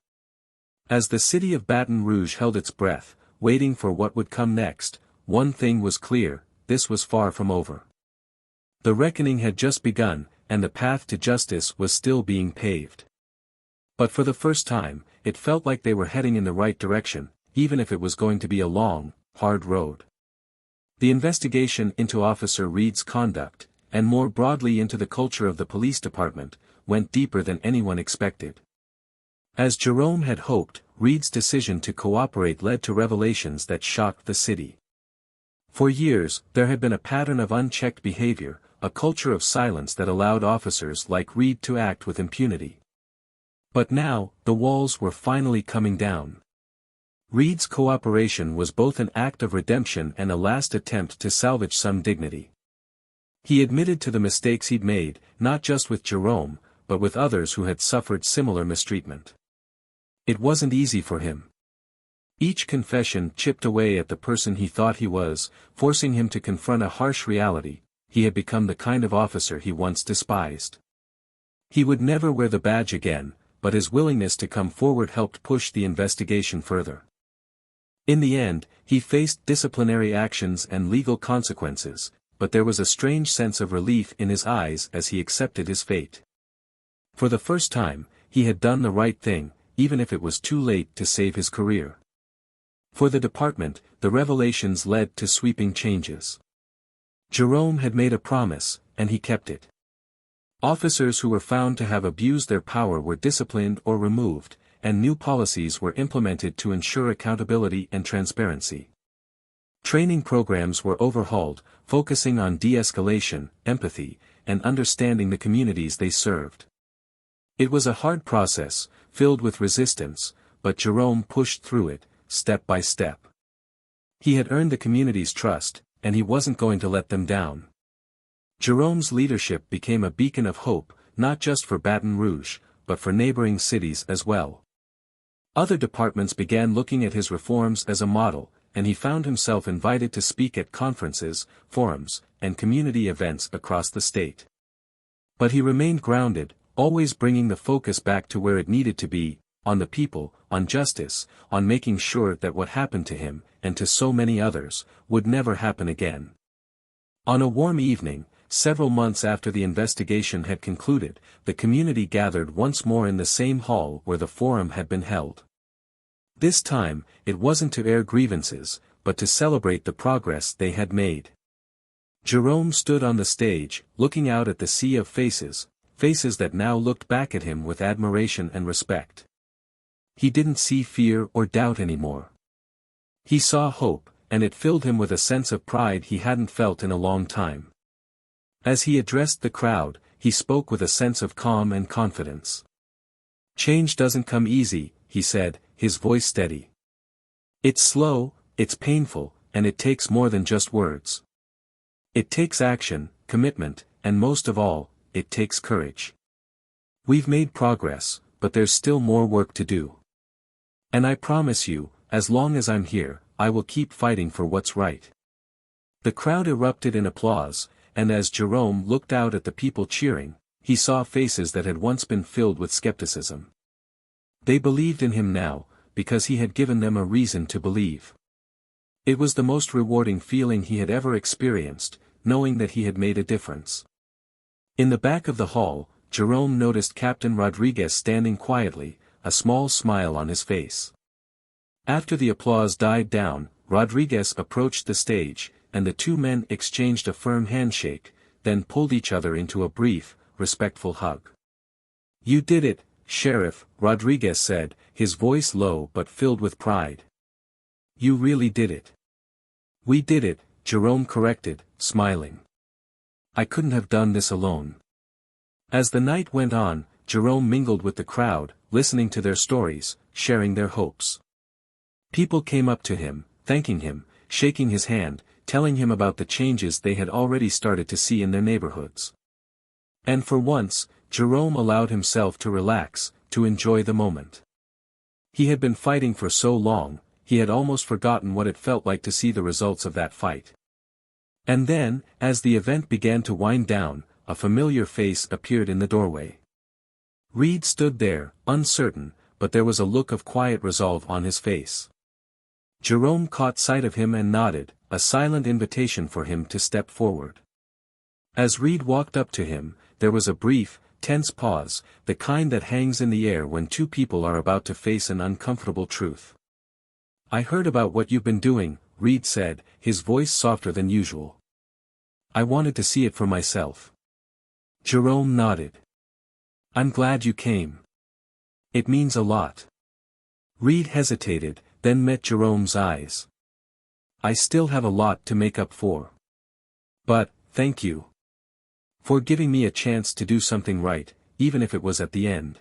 As the city of Baton Rouge held its breath, waiting for what would come next, one thing was clear: this was far from over. The reckoning had just begun, and the path to justice was still being paved. But for the first time, it felt like they were heading in the right direction, even if it was going to be a long, hard road. The investigation into Officer Reed's conduct, and more broadly into the culture of the police department, went deeper than anyone expected. As Jerome had hoped, Reed's decision to cooperate led to revelations that shocked the city. For years, there had been a pattern of unchecked behavior, a culture of silence that allowed officers like Reed to act with impunity. But now, the walls were finally coming down. Reed's cooperation was both an act of redemption and a last attempt to salvage some dignity. He admitted to the mistakes he'd made, not just with Jerome, but with others who had suffered similar mistreatment. It wasn't easy for him. Each confession chipped away at the person he thought he was, forcing him to confront a harsh reality: he had become the kind of officer he once despised. He would never wear the badge again, but his willingness to come forward helped push the investigation further. In the end, he faced disciplinary actions and legal consequences, but there was a strange sense of relief in his eyes as he accepted his fate. For the first time, he had done the right thing, even if it was too late to save his career. For the department, the revelations led to sweeping changes. Jerome had made a promise, and he kept it. Officers who were found to have abused their power were disciplined or removed, and new policies were implemented to ensure accountability and transparency. Training programs were overhauled, focusing on de-escalation, empathy, and understanding the communities they served. It was a hard process, filled with resistance, but Jerome pushed through it, step by step. He had earned the community's trust, and he wasn't going to let them down. Jerome's leadership became a beacon of hope, not just for Baton Rouge, but for neighboring cities as well. Other departments began looking at his reforms as a model, and he found himself invited to speak at conferences, forums, and community events across the state. But he remained grounded, always bringing the focus back to where it needed to be, on the people, on justice, on making sure that what happened to him, and to so many others, would never happen again. On a warm evening, several months after the investigation had concluded, the community gathered once more in the same hall where the forum had been held. This time, it wasn't to air grievances, but to celebrate the progress they had made. Jerome stood on the stage, looking out at the sea of faces, faces that now looked back at him with admiration and respect. He didn't see fear or doubt anymore. He saw hope, and it filled him with a sense of pride he hadn't felt in a long time. As he addressed the crowd, he spoke with a sense of calm and confidence. "Change doesn't come easy," he said, his voice steady. "It's slow, it's painful, and it takes more than just words. It takes action, commitment, and most of all, it takes courage. We've made progress, but there's still more work to do. And I promise you, as long as I'm here, I will keep fighting for what's right." The crowd erupted in applause, and as Jerome looked out at the people cheering, he saw faces that had once been filled with skepticism. They believed in him now, because he had given them a reason to believe. It was the most rewarding feeling he had ever experienced, knowing that he had made a difference. In the back of the hall, Jerome noticed Captain Rodriguez standing quietly, a small smile on his face. After the applause died down, Rodriguez approached the stage, and the two men exchanged a firm handshake, then pulled each other into a brief, respectful hug. "You did it, Sheriff," Rodriguez said, his voice low but filled with pride. "You really did it." "We did it," Jerome corrected, smiling. "I couldn't have done this alone." As the night went on, Jerome mingled with the crowd, listening to their stories, sharing their hopes. People came up to him, thanking him, shaking his hand, telling him about the changes they had already started to see in their neighborhoods. And for once, Jerome allowed himself to relax, to enjoy the moment. He had been fighting for so long, he had almost forgotten what it felt like to see the results of that fight. And then, as the event began to wind down, a familiar face appeared in the doorway. Reed stood there, uncertain, but there was a look of quiet resolve on his face. Jerome caught sight of him and nodded, a silent invitation for him to step forward. As Reed walked up to him, there was a brief, tense pause, the kind that hangs in the air when two people are about to face an uncomfortable truth. "I heard about what you've been doing," Reed said, his voice softer than usual. "I wanted to see it for myself." Jerome nodded. "I'm glad you came. It means a lot." Reed hesitated, then met Jerome's eyes. "I still have a lot to make up for. But, thank you for giving me a chance to do something right, even if it was at the end."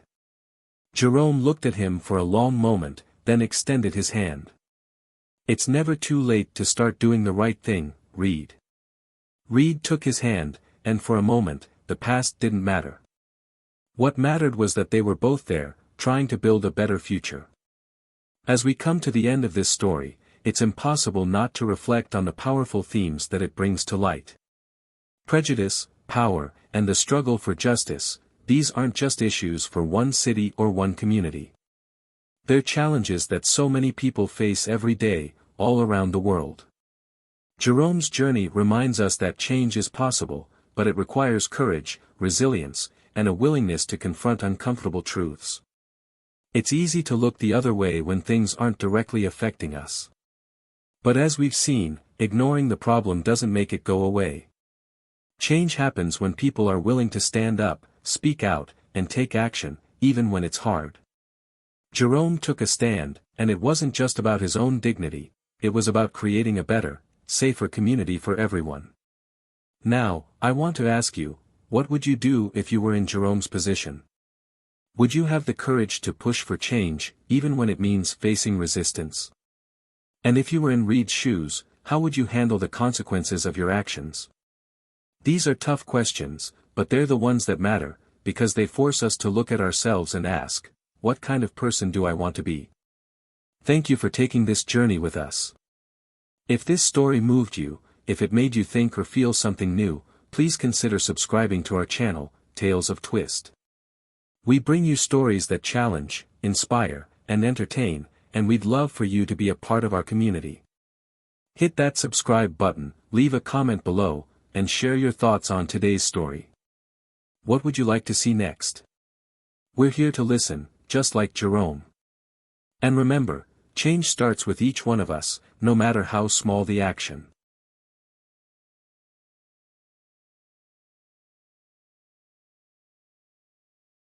Jerome looked at him for a long moment, then extended his hand. "It's never too late to start doing the right thing, Reed." Reed took his hand, and for a moment, the past didn't matter. What mattered was that they were both there, trying to build a better future. As we come to the end of this story, it's impossible not to reflect on the powerful themes that it brings to light. Prejudice, power, and the struggle for justice, these aren't just issues for one city or one community. They're challenges that so many people face every day, all around the world. Jerome's journey reminds us that change is possible, but it requires courage, resilience, and a willingness to confront uncomfortable truths. It's easy to look the other way when things aren't directly affecting us. But as we've seen, ignoring the problem doesn't make it go away. Change happens when people are willing to stand up, speak out, and take action, even when it's hard. Jerome took a stand, and it wasn't just about his own dignity, it was about creating a better, safer community for everyone. Now, I want to ask you, what would you do if you were in Jerome's position? Would you have the courage to push for change, even when it means facing resistance? And if you were in Reed's shoes, how would you handle the consequences of your actions? These are tough questions, but they're the ones that matter, because they force us to look at ourselves and ask, what kind of person do I want to be? Thank you for taking this journey with us. If this story moved you, if it made you think or feel something new, please consider subscribing to our channel, Tales of Twist. We bring you stories that challenge, inspire, and entertain, and we'd love for you to be a part of our community. Hit that subscribe button, leave a comment below, and share your thoughts on today's story. What would you like to see next? We're here to listen, just like Jerome. And remember, change starts with each one of us, no matter how small the action.